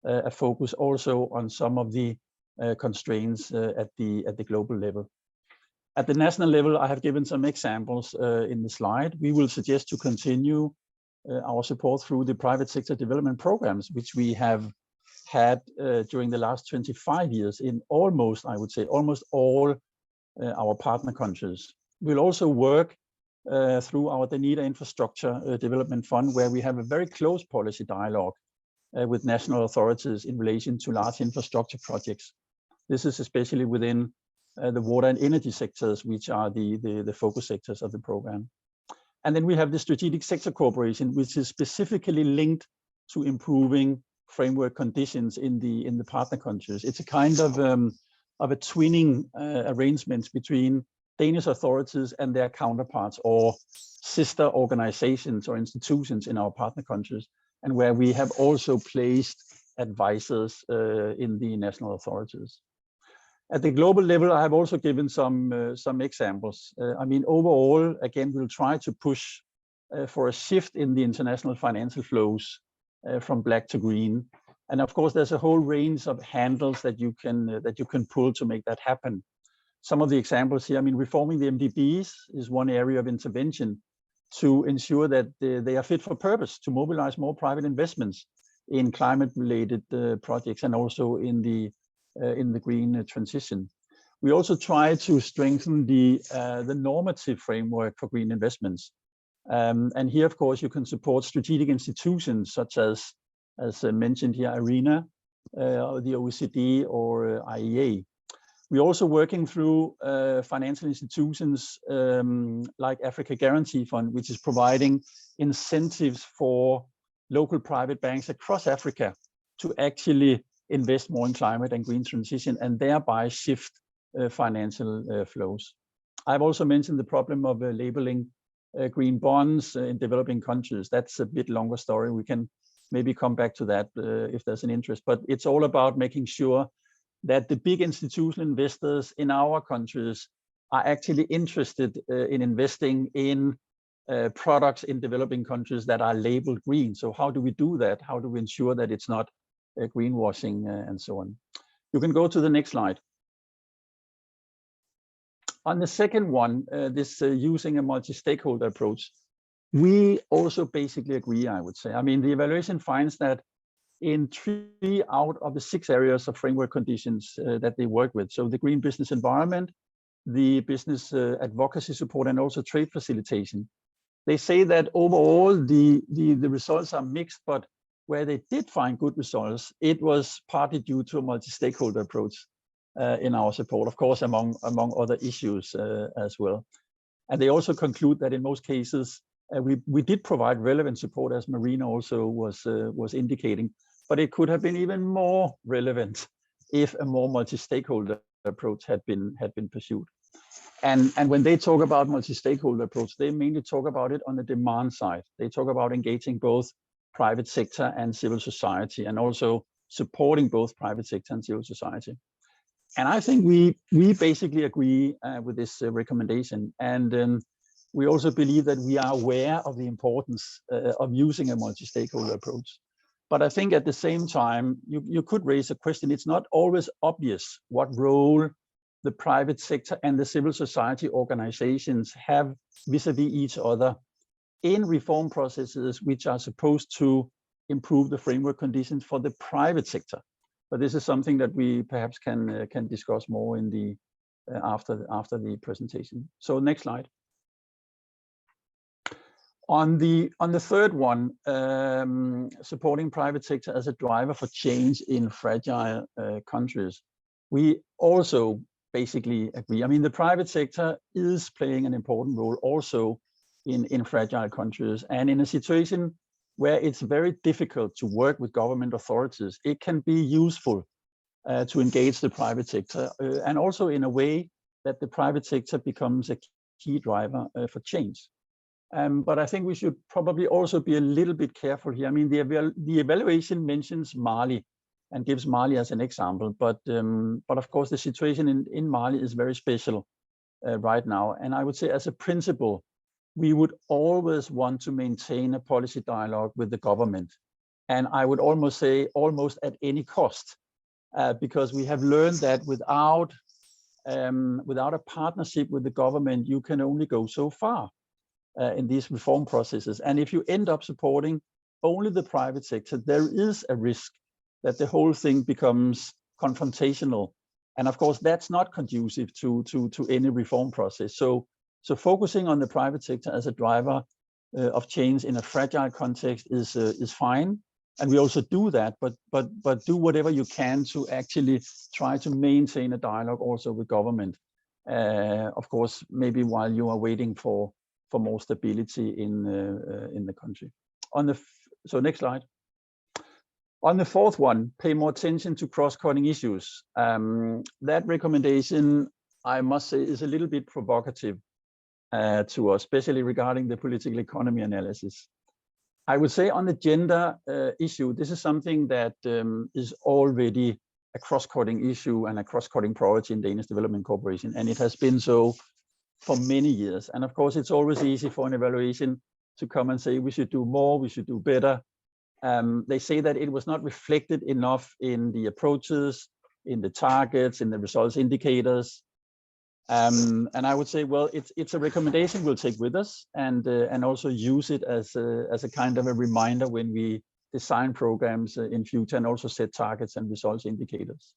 a focus also on some of the constraints at the global level. At the national level, I have given some examples in the slide. We will suggest to continue our support through the private sector development programs, which we have had during the last 25 years in almost, I would say, almost all our partner countries. We'll also work through our Dunedin Infrastructure Development Fund, where we have a very close policy dialogue with national authorities in relation to large infrastructure projects. This is especially within the water and energy sectors, which are the focus sectors of the program. And then we have the strategic sector cooperation, which is specifically linked to improving framework conditions in the partner countries. It's a kind of a twinning arrangements between Danish authorities and their counterparts or sister organizations or institutions in our partner countries, and where we have also placed advisors in the national authorities. At the global level, I have also given some examples. I mean, overall, again, we'll try to push for a shift in the international financial flows from black to green. And of course, there's a whole range of handles that you can pull to make that happen. Some of the examples here, I mean, reforming the MDBs is one area of intervention to ensure that they are fit for purpose, to mobilize more private investments in climate-related projects and also in the green transition. We also try to strengthen the normative framework for green investments. And here, of course, you can support strategic institutions such as mentioned here, IRENA, the OECD or IEA. We're also working through financial institutions like Africa Guarantee Fund, which is providing incentives for local private banks across Africa to actually invest more in climate and green transition and thereby shift financial flows. I've also mentioned the problem of labeling green bonds in developing countries. That's a bit longer story. We can maybe come back to that if there's an interest, but it's all about making sure that the big institutional investors in our countries are actually interested in investing in products in developing countries that are labeled green. So how do we do that? How do we ensure that it's not greenwashing and so on? You can go to the next slide. On the second one, this using a multi-stakeholder approach, we also basically agree, I would say. I mean, the evaluation finds that in 3 out of the 6 areas of framework conditions that they work with, so the green business environment, the business advocacy support, and also trade facilitation, they say that overall the results are mixed, but where they did find good results, it was partly due to a multi-stakeholder approach in our support, of course, among other issues as well. And they also conclude that in most cases, we did provide relevant support, as Marina also was indicating, but it could have been even more relevant if a more multi-stakeholder approach had been pursued. And when they talk about multi-stakeholder approach, they mainly talk about it on the demand side. They talk about engaging both private sector and civil society, and also supporting both private sector and civil society. And I think we basically agree with this recommendation. And we also believe that we are aware of the importance of using a multi-stakeholder approach. But I think at the same time, you could raise a question. It's not always obvious what role the private sector and the civil society organizations have vis-a-vis each other in reform processes which are supposed to improve the framework conditions for the private sector. But this is something that we perhaps can discuss more in the after the presentation. So next slide. On the third one, supporting private sector as a driver for change in fragile countries, we also basically agree. I mean, the private sector is playing an important role also in fragile countries, and in a situation where it's very difficult to work with government authorities, it can be useful to engage the private sector, and also in a way that the private sector becomes a key driver for change. But I think we should probably also be a little bit careful here. I mean, the evaluation mentions Mali and gives Mali as an example, but of course the situation in Mali is very special right now. And I would say, as a principle, we would always want to maintain a policy dialogue with the government. And I would almost say almost at any cost, because we have learned that without a partnership with the government, you can only go so far in these reform processes. And if you end up supporting only the private sector, there is a risk that the whole thing becomes confrontational. And of course, that's not conducive to any reform process. So focusing on the private sector as a driver of change in a fragile context is fine. And we also do that, but do whatever you can to actually try to maintain a dialogue also with government. Of course, maybe while you are waiting for more stability in the country. So next slide. On the fourth one, pay more attention to cross-cutting issues. That recommendation, I must say, is a little bit provocative to us, especially regarding the political economy analysis. I would say on the gender issue, this is something that is already a cross-cutting issue and a cross-cutting priority in Danish Development Corporation, and it has been so for many years. And of course, it's always easy for an evaluation to come and say we should do more, we should do better. They say that it was not reflected enough in the approaches, in the targets, in the results indicators. And I would say, well, it's a recommendation we'll take with us and also use it as a kind of a reminder when we design programs in future and also set targets and results indicators.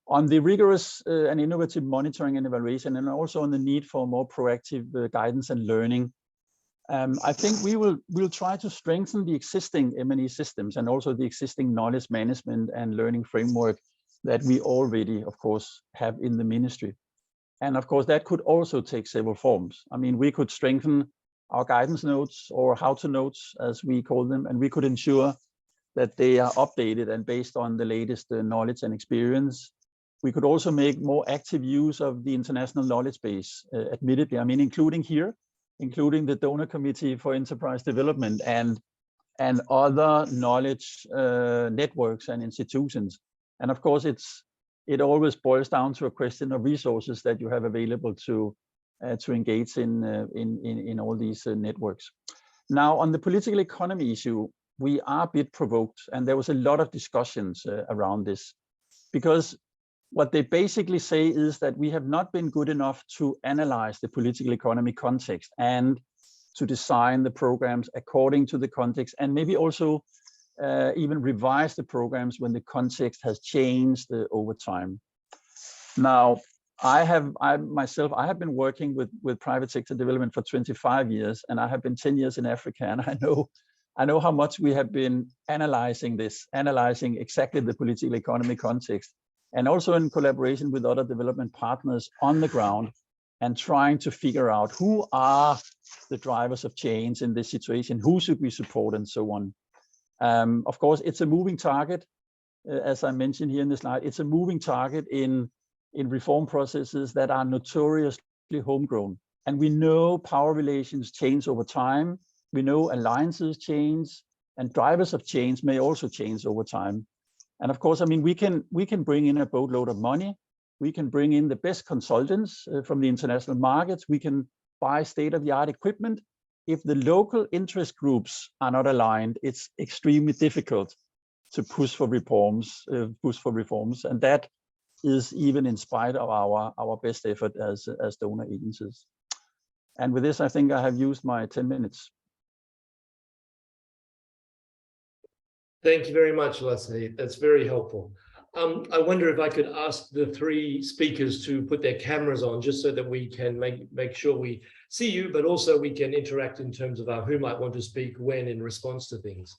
On the rigorous and innovative monitoring and evaluation, and also on the need for more proactive guidance and learning, I think we'll try to strengthen the existing M&E systems and also the existing knowledge management and learning framework that we already, of course, have in the ministry. And of course, that could also take several forms. I mean, we could strengthen our guidance notes or how-to notes, as we call them, and we could ensure that they are updated and based on the latest knowledge and experience. We could also make more active use of the international knowledge base, admittedly, I mean, including the Donor Committee for Enterprise Development and other knowledge networks and institutions. And of course, it always boils down to a question of resources that you have available to engage in all these networks. Now, on the political economy issue, we are a bit provoked, and there was a lot of discussions around this, because what they basically say is that we have not been good enough to analyze the political economy context and to design the programs according to the context, and maybe also even revise the programs when the context has changed over time. Now, I have been working with private sector development for 25 years, and I have been 10 years in Africa, and I know how much we have been analyzing exactly the political economy context, and also in collaboration with other development partners on the ground, and trying to figure out who are the drivers of change in this situation, who should we support, and so on. Of course, it's a moving target, as I mentioned here in the slide. It's a moving target in reform processes that are notoriously homegrown. And we know power relations change over time. We know alliances change, and drivers of change may also change over time. And of course, I mean, we can bring in a boatload of money. We can bring in the best consultants from the international markets. We can buy state-of-the-art equipment. If the local interest groups are not aligned, it's extremely difficult to push for reforms, and that is even in spite of our best effort as donor agencies. And with this, I think I have used my 10 minutes. Thank you very much, Leslie. That's very helpful. I wonder if I could ask the three speakers to put their cameras on, just so that we can make sure we see you, but also we can interact in terms of who might want to speak when in response to things.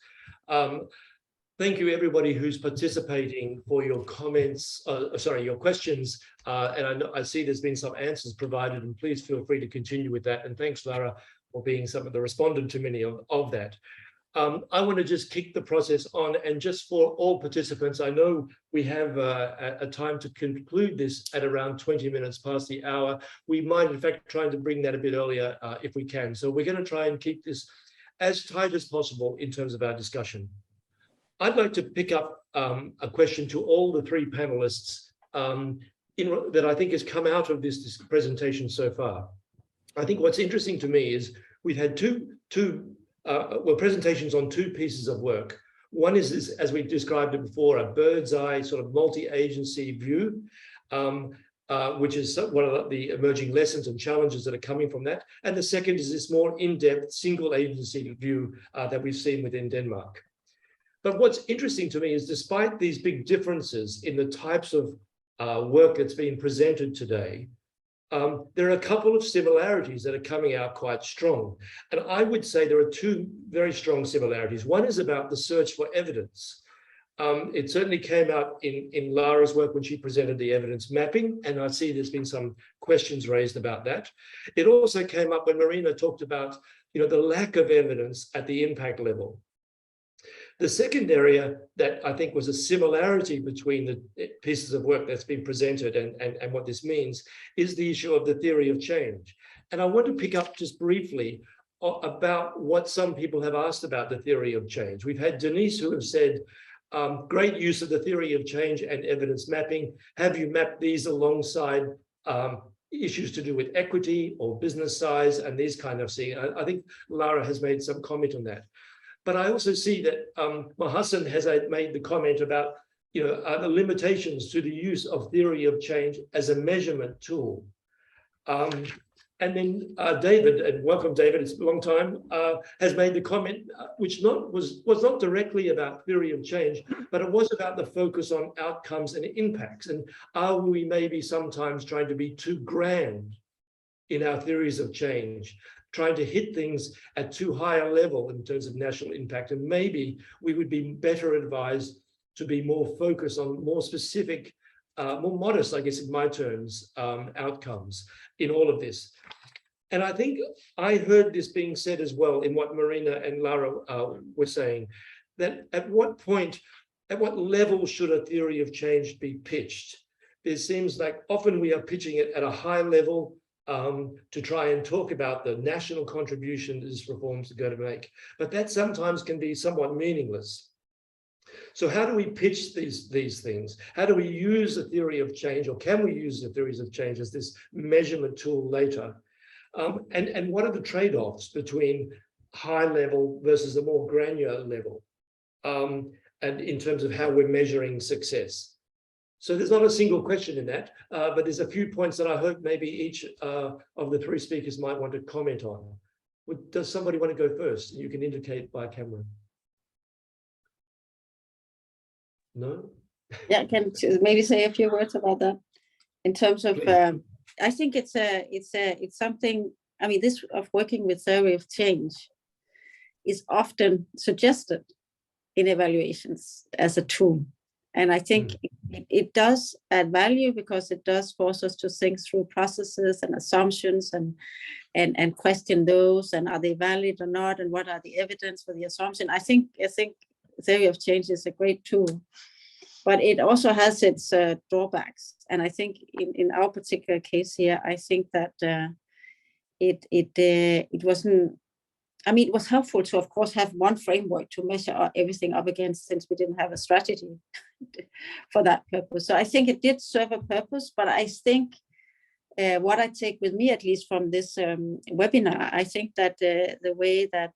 Thank you, everybody who's participating, for your comments, your questions. And I see there's been some answers provided, and please feel free to continue with that. And thanks, Lara, for being some of the respondent to many of that. I want to just kick the process on, and just for all participants, I know we have a time to conclude this at around 20 minutes past the hour. We might, in fact, try to bring that a bit earlier if we can. So we're going to try and keep this as tight as possible in terms of our discussion. I'd like to pick up a question to all the three panelists that I think has come out of this presentation so far. I think what's interesting to me is we've had presentations on two pieces of work. One is this, as we described it before, a bird's eye sort of multi-agency view, which is one of the emerging lessons and challenges that are coming from that. And the second is this more in-depth single agency view that we've seen within Denmark. But what's interesting to me is, despite these big differences in the types of work that's being presented today, there are a couple of similarities that are coming out quite strong. And I would say there are two very strong similarities. One is about the search for evidence. It certainly came out in Lara's work when she presented the evidence mapping, and I see there's been some questions raised about that. It also came up when Marina talked about, the lack of evidence at the impact level. The second area that I think was a similarity between the pieces of work that's been presented and what this means is the issue of the theory of change. And I want to pick up just briefly about what some people have asked about the theory of change. We've had Denise who have said, great use of the theory of change and evidence mapping. Have you mapped these alongside issues to do with equity or business size and these kind of things? I think Lara has made some comment on that. But I also see that Mahassan has made the comment about the limitations to the use of theory of change as a measurement tool. And then David, and welcome David, it's a long time, has made the comment, which was not directly about theory of change, but it was about the focus on outcomes and impacts. And are we maybe sometimes trying to be too grand in our theories of change, trying to hit things at too high a level in terms of national impact? And maybe we would be better advised to be more focused on more specific, more modest, I guess in my terms, outcomes in all of this. And I think I heard this being said as well in what Marina and Lara were saying, that at what point, at what level should a theory of change be pitched? It seems like often we are pitching it at a high level to try and talk about the national contribution these reforms are going to make, but that sometimes can be somewhat meaningless. So how do we pitch these things? How do we use a theory of change, or can we use the theories of change as this measurement tool later? And what are the trade-offs between high level versus a more granular level, and in terms of how we're measuring success? So there's not a single question in that, but there's a few points that I hope maybe each of the three speakers might want to comment on. Does somebody want to go first? You can indicate by camera. No? Yeah, I can maybe say a few words about that in terms of, I think it's something, I mean, this of working with theory of change is often suggested in evaluations as a tool. And I think it does add value because it does force us to think through processes and assumptions and question those, and are they valid or not, and what are the evidence for the assumption. I think theory of change is a great tool, but it also has its drawbacks. And I think in our particular case here, I think that it wasn't, I mean, it was helpful to, of course, have one framework to measure everything up against, since we didn't have a strategy for that purpose. So I think it did serve a purpose, but I think what I take with me, at least from this webinar, I think that the way that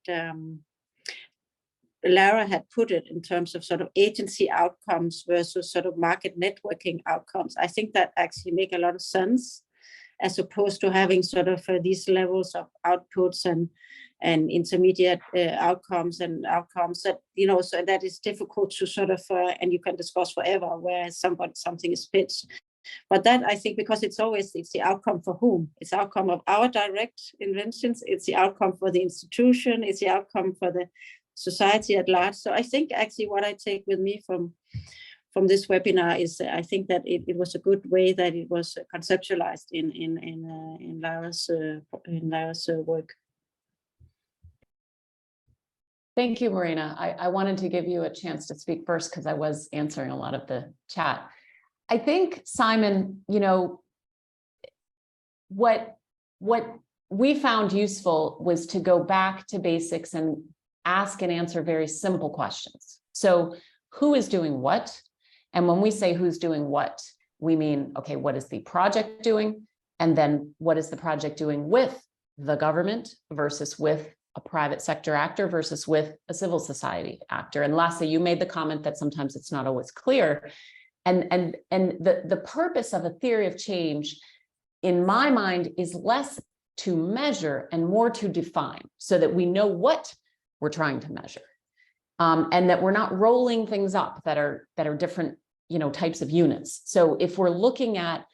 Lara had put it in terms of sort of agency outcomes versus sort of market networking outcomes, I think that actually make a lot of sense, as opposed to having sort of these levels of outputs and intermediate outcomes and outcomes that, you know, so that is difficult to sort of, and you can discuss forever where something is pitched. But that, I think, because it's the outcome for whom? It's the outcome of our direct inventions, it's the outcome for the institution, it's the outcome for the society at large. So I think actually what I take with me from this webinar is I think that it was a good way that it was conceptualized in Lara's work. Thank you, Marina. I wanted to give you a chance to speak first because I was answering a lot of the chat. I think, Simon, you know, what we found useful was to go back to basics and ask and answer very simple questions. So who is doing what? And when we say who's doing what, we mean, okay, what is the project doing? And then what is the project doing with the government versus with a private sector actor versus with a civil society actor? And lastly, you made the comment that sometimes it's not always clear. And the purpose of a theory of change, in my mind, is less to measure and more to define, so that we know what we're trying to measure, and that we're not rolling things up that are different, you know, types of units. So if we're looking at,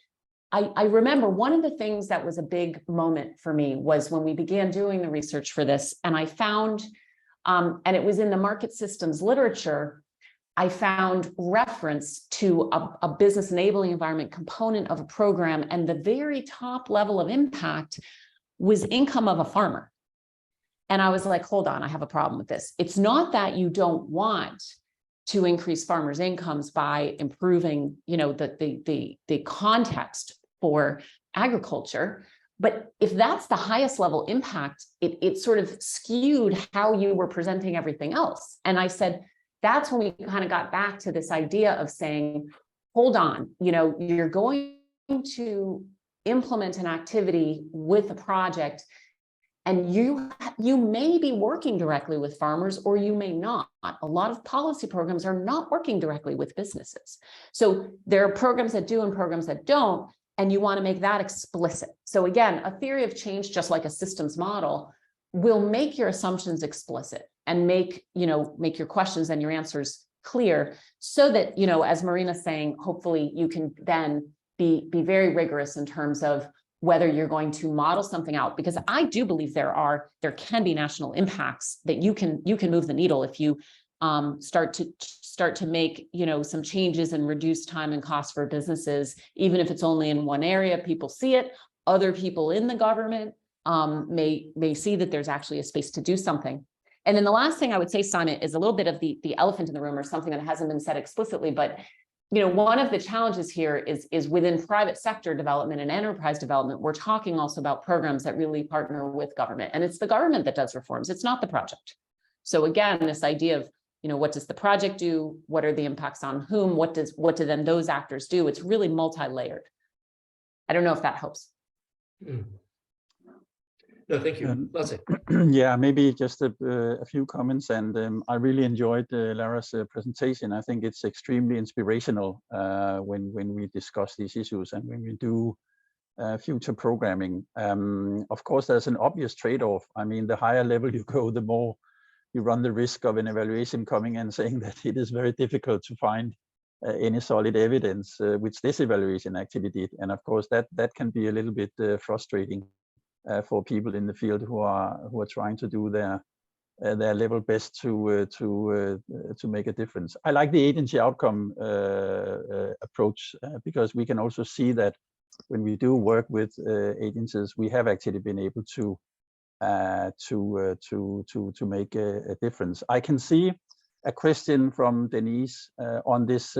I remember one of the things that was a big moment for me was when we began doing the research for this, and I found, and it was in the market systems literature, I found reference to a business enabling environment component of a program, and the very top level of impact was income of a farmer. And I was like, hold on, I have a problem with this. It's not that you don't want to increase farmers' incomes by improving, you know, the context for agriculture, But if that's the highest level impact, it sort of skewed how you were presenting everything else. And I said, that's when we kind of got back to this idea of saying, hold on, you're going to implement an activity with a project, and you may be working directly with farmers, or you may not. A lot of policy programs are not working directly with businesses. So there are programs that do and programs that don't, and you want to make that explicit. So again, a theory of change, just like a systems model, will make your assumptions explicit and make your questions and your answers clear, so that, as Marina's saying, hopefully you can then be very rigorous in terms of whether you're going to model something out, because I do believe there can be national impacts that you can move the needle if you start to make some changes and reduce time and cost for businesses, even if it's only in one area. People see it. Other people in the government may see that there's actually a space to do something. And then the last thing I would say, Simon, is a little bit of the elephant in the room, or something that hasn't been said explicitly, but one of the challenges here is within private sector development and enterprise development, we're talking also about programs that really partner with government, and it's the government that does reforms. It's not the project. So again, this idea of, what does the project do? What are the impacts on whom? What do then those actors do? It's really multi-layered. I don't know if that helps. Mm. No, thank you. That's it. Yeah, maybe just a few comments. And I really enjoyed Lara's presentation. I think it's extremely inspirational when we discuss these issues and when we do future programming. Of course, there's an obvious trade-off. I mean, the higher level you go, the more you run the risk of an evaluation coming and saying that it is very difficult to find any solid evidence, which this evaluation actually did. And of course, that can be a little bit frustrating for people in the field who are trying to do their level best to make a difference. I like the agency outcome approach because we can also see that when we do work with agencies, we have actually been able to make a difference. I can see a question from Denise on this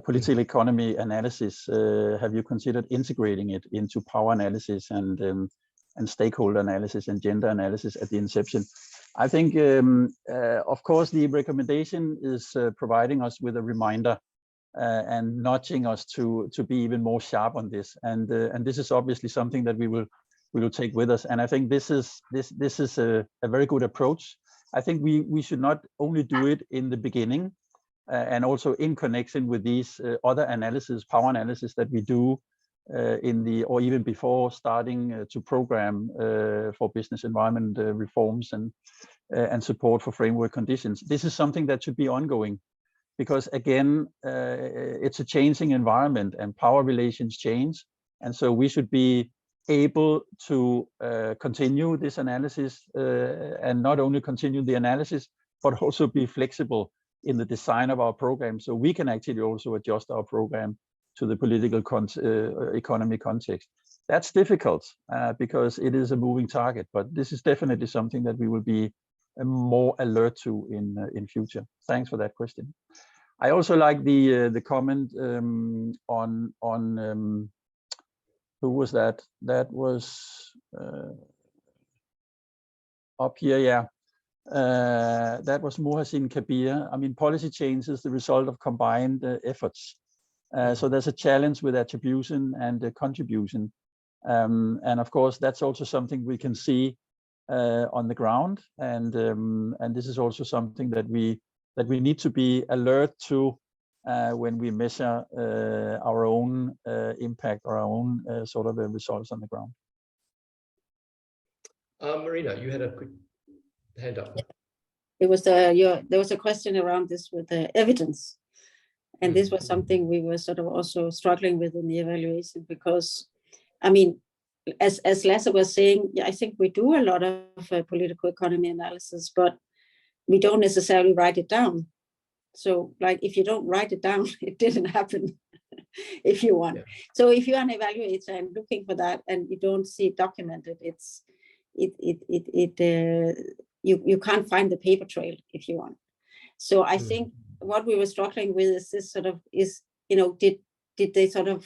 political economy analysis. Have you considered integrating it into power analysis and stakeholder analysis and gender analysis at the inception? I think, of course, the recommendation is providing us with a reminder and nudging us to be even more sharp on this. And this is obviously something that we will take with us. And I think this is a very good approach. I think we should not only do it in the beginning and also in connection with these other analysis, power analysis that we do or even before starting to program for business environment reforms and support for framework conditions. This is something that should be ongoing because, again, it's a changing environment and power relations change. And so we should be able to continue this analysis and not only continue the analysis, but also be flexible in the design of our program. So we can actually also adjust our program to the political economy context. That's difficult because it is a moving target, but this is definitely something that we will be more alert to in future. Thanks for that question. I also like the comment on who was that? That was up here, yeah. That was Mohsin Kabir. I mean, policy change is the result of combined efforts. So there's a challenge with attribution and contribution. And of course, that's also something we can see on the ground. And this is also something that we need to be alert to when we measure our own impact or our own sort of results on the ground. Marina, you had a quick hand up. It was there was a question around this with the evidence, and this was something we were sort of also struggling with in the evaluation because, I mean, as Lasse was saying, yeah, I think we do a lot of political economy analysis, but we don't necessarily write it down. So, like, if you don't write it down, it didn't happen. If you want, yeah. So if you're an evaluator and looking for that, and you don't see it documented, you can't find the paper trail if you want. So I think what we were struggling with is this sort of did they sort of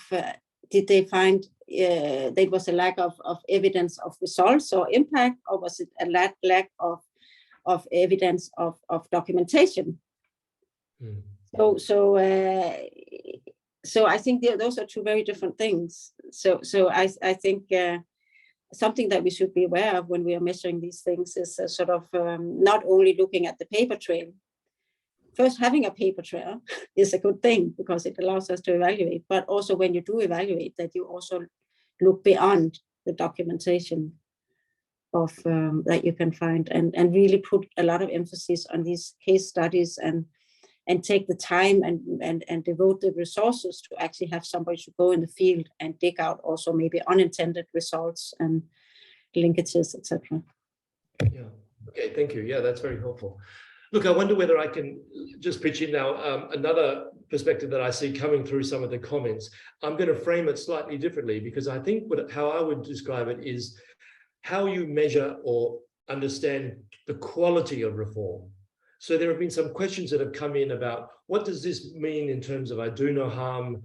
did they find there was a lack of evidence of results or impact, or was it a lack of evidence of documentation? Mm. So I think those are two very different things. So I think something that we should be aware of when we are measuring these things is sort of not only looking at the paper trail. First, having a paper trail is a good thing because it allows us to evaluate, but also when you do evaluate, that you also look beyond the documentation of that you can find, and really put a lot of emphasis on these case studies, and take the time and devote the resources to actually have somebody to go in the field and dig out also maybe unintended results and linkages, etc. Yeah. Okay. Thank you. Yeah, that's very helpful. Look, I wonder whether I can just pitch in now another perspective that I see coming through some of the comments. I'm going to frame it slightly differently, because I think how I would describe it is how you measure or understand the quality of reform. So there have been some questions that have come in about what does this mean in terms of a do no harm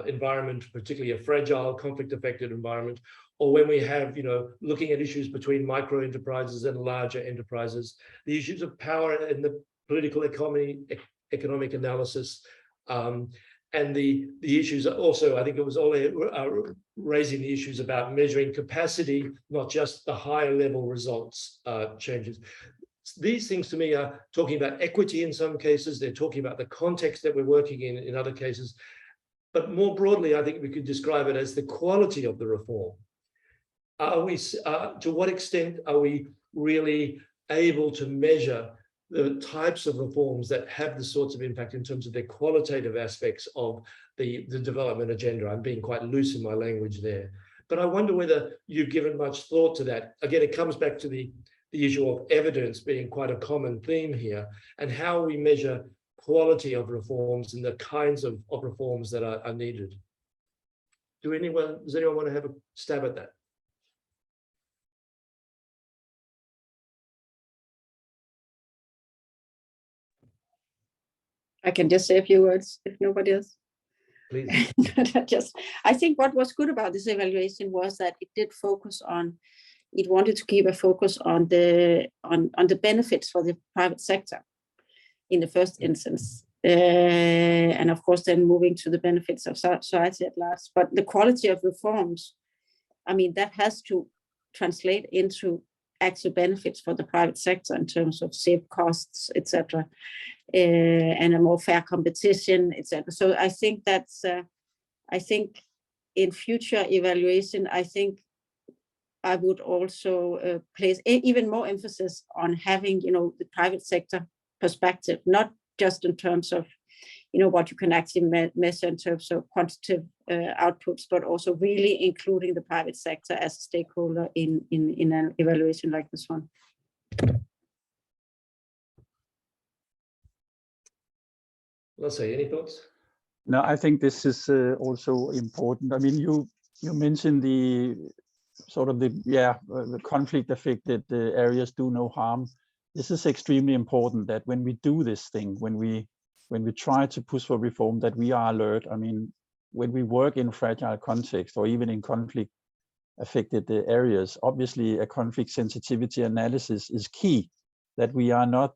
environment, particularly a fragile, conflict-affected environment, or when we have, looking at issues between micro enterprises and larger enterprises, the issues of power and the political economic analysis, and the issues also, I think it was Ole raising the issues about measuring capacity, not just the higher level results changes. These things to me are talking about equity in some cases, they're talking about the context that we're working in other cases. But more broadly, I think we could describe it as the quality of the reform. Are we, to what extent are we really able to measure the types of reforms that have the sorts of impact in terms of their qualitative aspects of the development agenda? I'm being quite loose in my language there. But I wonder whether you've given much thought to that. Again, it comes back to the issue of evidence being quite a common theme here, and how we measure quality of reforms and the kinds of reforms that are needed. Does anyone want to have a stab at that? I can just say a few words if nobody else. Please. I think what was good about this evaluation was that it did focus on, it wanted to keep a focus on the benefits for the private sector in the first instance. And of course, then moving to the benefits of society at large. But the quality of reforms, I mean, that has to translate into actual benefits for the private sector in terms of saved costs, etc., and a more fair competition, etc. So I think that's, I think in future evaluation, I think I would also place even more emphasis on having, the private sector perspective, not just in terms of, what you can actually measure in terms of quantitative outputs, but also really including the private sector as a stakeholder in an evaluation like this one. Lasse, any thoughts? No, I think this is also important. I mean, you mentioned the sort of the conflict affected areas do no harm. This is extremely important that when we do this thing, when we try to push for reform, that we are alert. I mean, when we work in fragile context or even in conflict affected areas, obviously a conflict sensitivity analysis is key, that we are not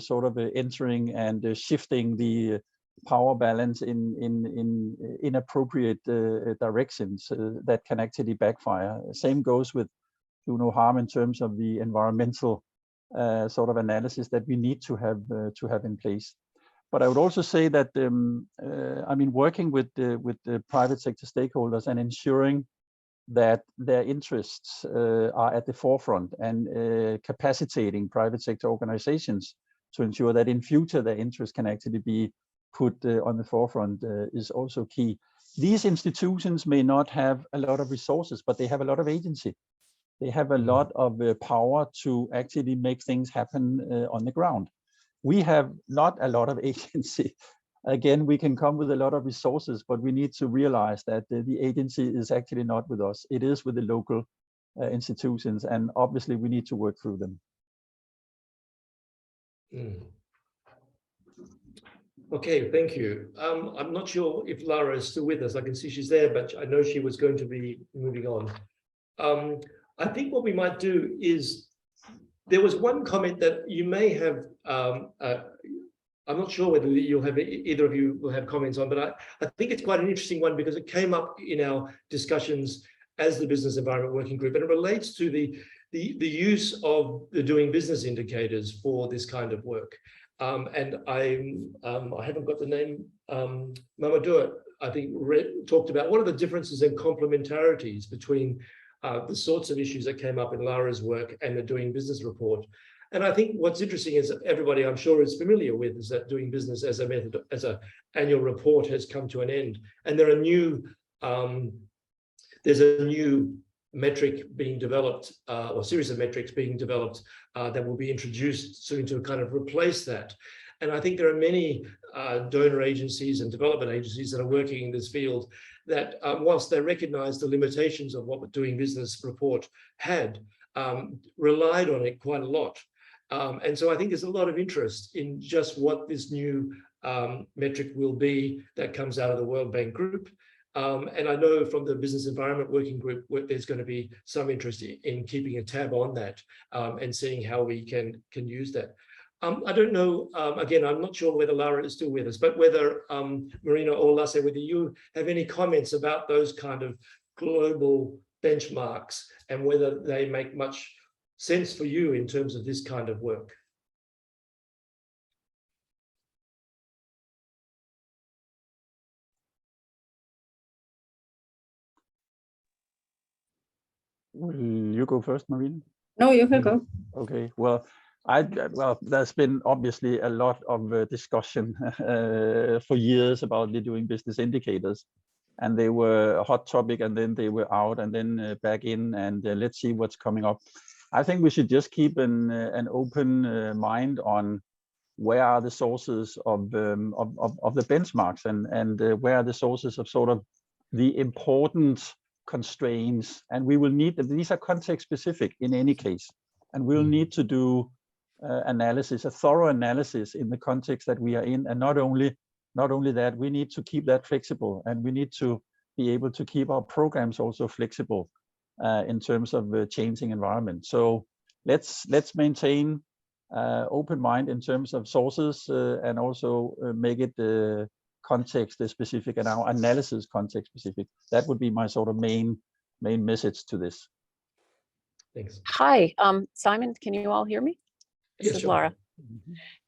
sort of entering and shifting the power balance in inappropriate directions that can actually backfire. Same goes with do no harm in terms of the environmental sort of analysis that we need to have in place. But I would also say that I mean, working with the private sector stakeholders and ensuring that their interests are at the forefront, and capacitating private sector organizations to ensure that in future their interests can actually be put on the forefront is also key. These institutions may not have a lot of resources, but they have a lot of agency. They have a lot of power to actually make things happen on the ground. We have not a lot of agency. Again, we can come with a lot of resources, but we need to realize that the agency is actually not with us. It is with the local institutions, and obviously we need to work through them. Okay, thank you. I'm not sure if Lara is still with us. I can see she's there, but I know she was going to be moving on. I think what we might do is, there was one comment that you may have, I'm not sure whether you'll have, either of you will have comments on, but I think it's quite an interesting one because it came up in our discussions as the Business Environment Working Group, and it relates to the use of the doing business indicators for this kind of work. And I haven't got the name, Mamadou, I think, talked about what are the differences and complementarities between the sorts of issues that came up in Lara's work and the doing business report. And I think what's interesting is that everybody, I'm sure, is familiar with is that doing business as a method, as an annual report has come to an end. And there are new, there's a new metric being developed, or series of metrics being developed that will be introduced soon to kind of replace that. And I think there are many donor agencies and development agencies that are working in this field that, whilst they recognize the limitations of what the doing business report had, relied on it quite a lot. And so I think there's a lot of interest in just what this new metric will be that comes out of the World Bank Group. And I know from the Business Environment Working Group, there's going to be some interest in keeping a tab on that and seeing how we can use that. I don't know, again, I'm not sure whether Lara is still with us, but whether Marina or Lasse, whether you have any comments about those kind of global benchmarks and whether they make much sense for you in terms of this kind of work. Will you go first, Marina? No, you can go. Okay, well, there's been obviously a lot of discussion for years about the doing business indicators, and they were a hot topic, and then they were out, and then back in, and let's see what's coming up. I think we should just keep an open mind on where are the sources of the benchmarks, and where are the sources of sort of the important constraints, and we will need, these are context specific in any case, and we'll need to do analysis, a thorough analysis in the context that we are in, and not only that, we need to keep that flexible, and we need to be able to keep our programs also flexible in terms of the changing environment. So let's maintain open mind in terms of sources, and also make it context specific, and our analysis context specific. That would be my sort of main message to this. Thanks. Hi, Simon, can you all hear me? This is sure. Laura.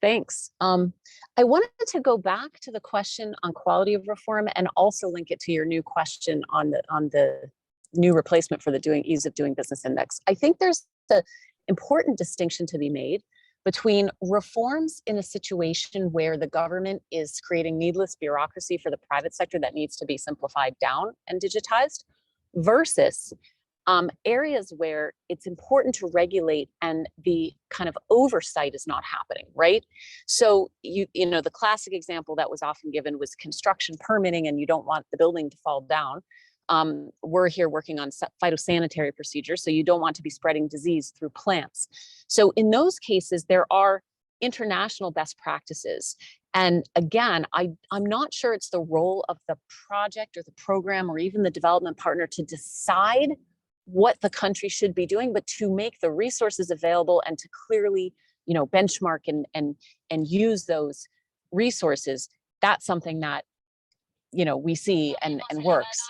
Thanks. I wanted to go back to the question on quality of reform and also link it to your new question on the new replacement for the ease of doing business index. I think there's an important distinction to be made between reforms in a situation where the government is creating needless bureaucracy for the private sector that needs to be simplified down and digitized, versus areas where it's important to regulate and the kind of oversight is not happening, right? So you know, the classic example that was often given was construction permitting, and you don't want the building to fall down. We're here working on phytosanitary procedures, so you don't want to be spreading disease through plants. So in those cases, there are international best practices. And again, I'm not sure it's the role of the project or the program or even the development partner to decide what the country should be doing, but to make the resources available and to clearly, you know, benchmark and use those resources. That's something that, you know, we see and works.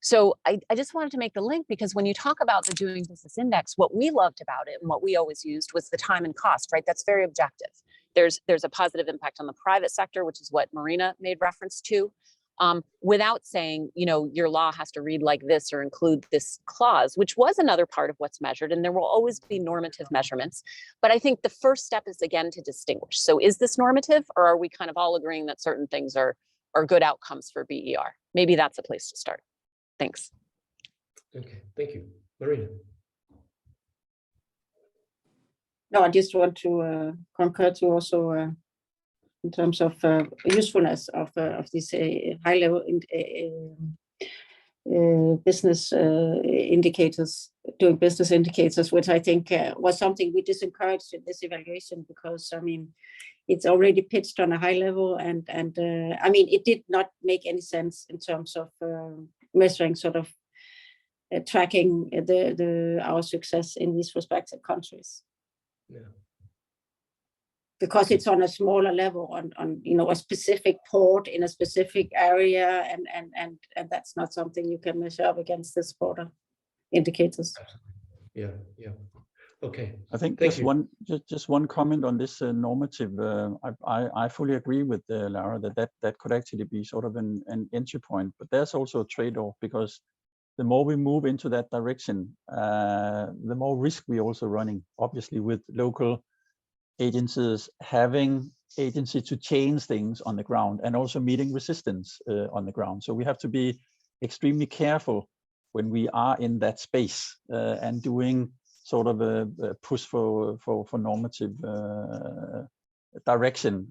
So I just wanted to make the link, because when you talk about the doing business index, what we loved about it and what we always used was the time and cost, right? That's very objective. There's a positive impact on the private sector, which is what Marina made reference to, without saying, you know, your law has to read like this or include this clause, which was another part of what's measured. And there will always be normative measurements. But I think the first step is, again, to distinguish. So is this normative, or are we kind of all agreeing that certain things are good outcomes for BER? Maybe that's a place to start. Thanks. Okay, thank you. Marina. No, I just want to concur to also in terms of usefulness of these high-level business indicators. doing business indicators, which I think was something we disencouraged in this evaluation, because I mean, it's already pitched on a high level, and I mean, it did not make any sense in terms of measuring sort of tracking our success in these respective countries. Yeah. Because it's on a smaller level, on you know, a specific port in a specific area, and that's not something you can measure up against this broader indicators. Yeah. Okay. I think Thank you. just one comment on this normative. I fully agree with Lara that could actually be sort of an entry point, but there's also a trade-off, because the more we move into that direction, the more risk we're also running, obviously, with local agencies having agency to change things on the ground, and also meeting resistance on the ground. So we have to be extremely careful when we are in that space and doing sort of a push for normative direction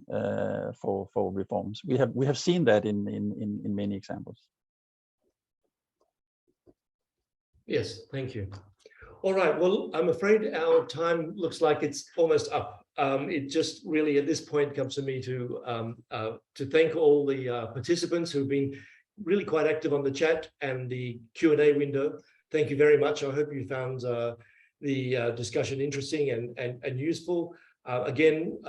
for reforms. We have seen that in many examples. Yes, thank you. All right, well, I'm afraid our time looks like it's almost up. It just really at this point comes to me to thank all the participants who've been really quite active on the chat and the Q&A window. Thank you very much. I hope you found the discussion interesting and useful. Again,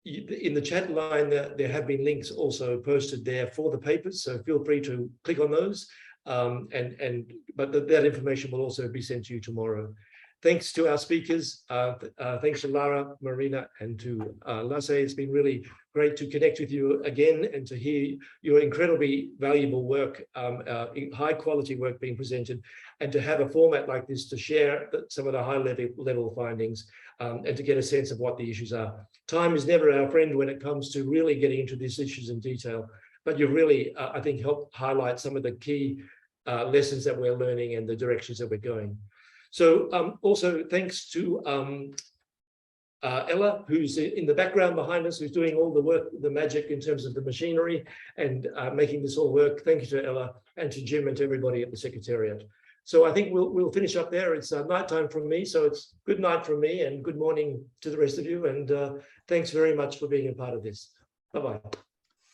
in the chat line, there have been links also posted there for the papers, so feel free to click on those. But that information will also be sent to you tomorrow. Thanks to our speakers. Thanks to Lara, Marina, and to Lasse. It's been really great to connect with you again and to hear your incredibly valuable work, high quality work being presented, and to have a format like this to share some of the high level findings and to get a sense of what the issues are. Time is never our friend when it comes to really getting into these issues in detail, but you really, I think, helped highlight some of the key lessons that we're learning and the directions that we're going. So also thanks to Ella, who's in the background behind us, who's doing all the work, the magic in terms of the machinery and making this all work. Thank you to Ella and to Jim and to everybody at the Secretariat. So I think we'll finish up there. It's nighttime from me, so it's good night from me and good morning to the rest of you. And thanks very much for being a part of this. Bye-bye.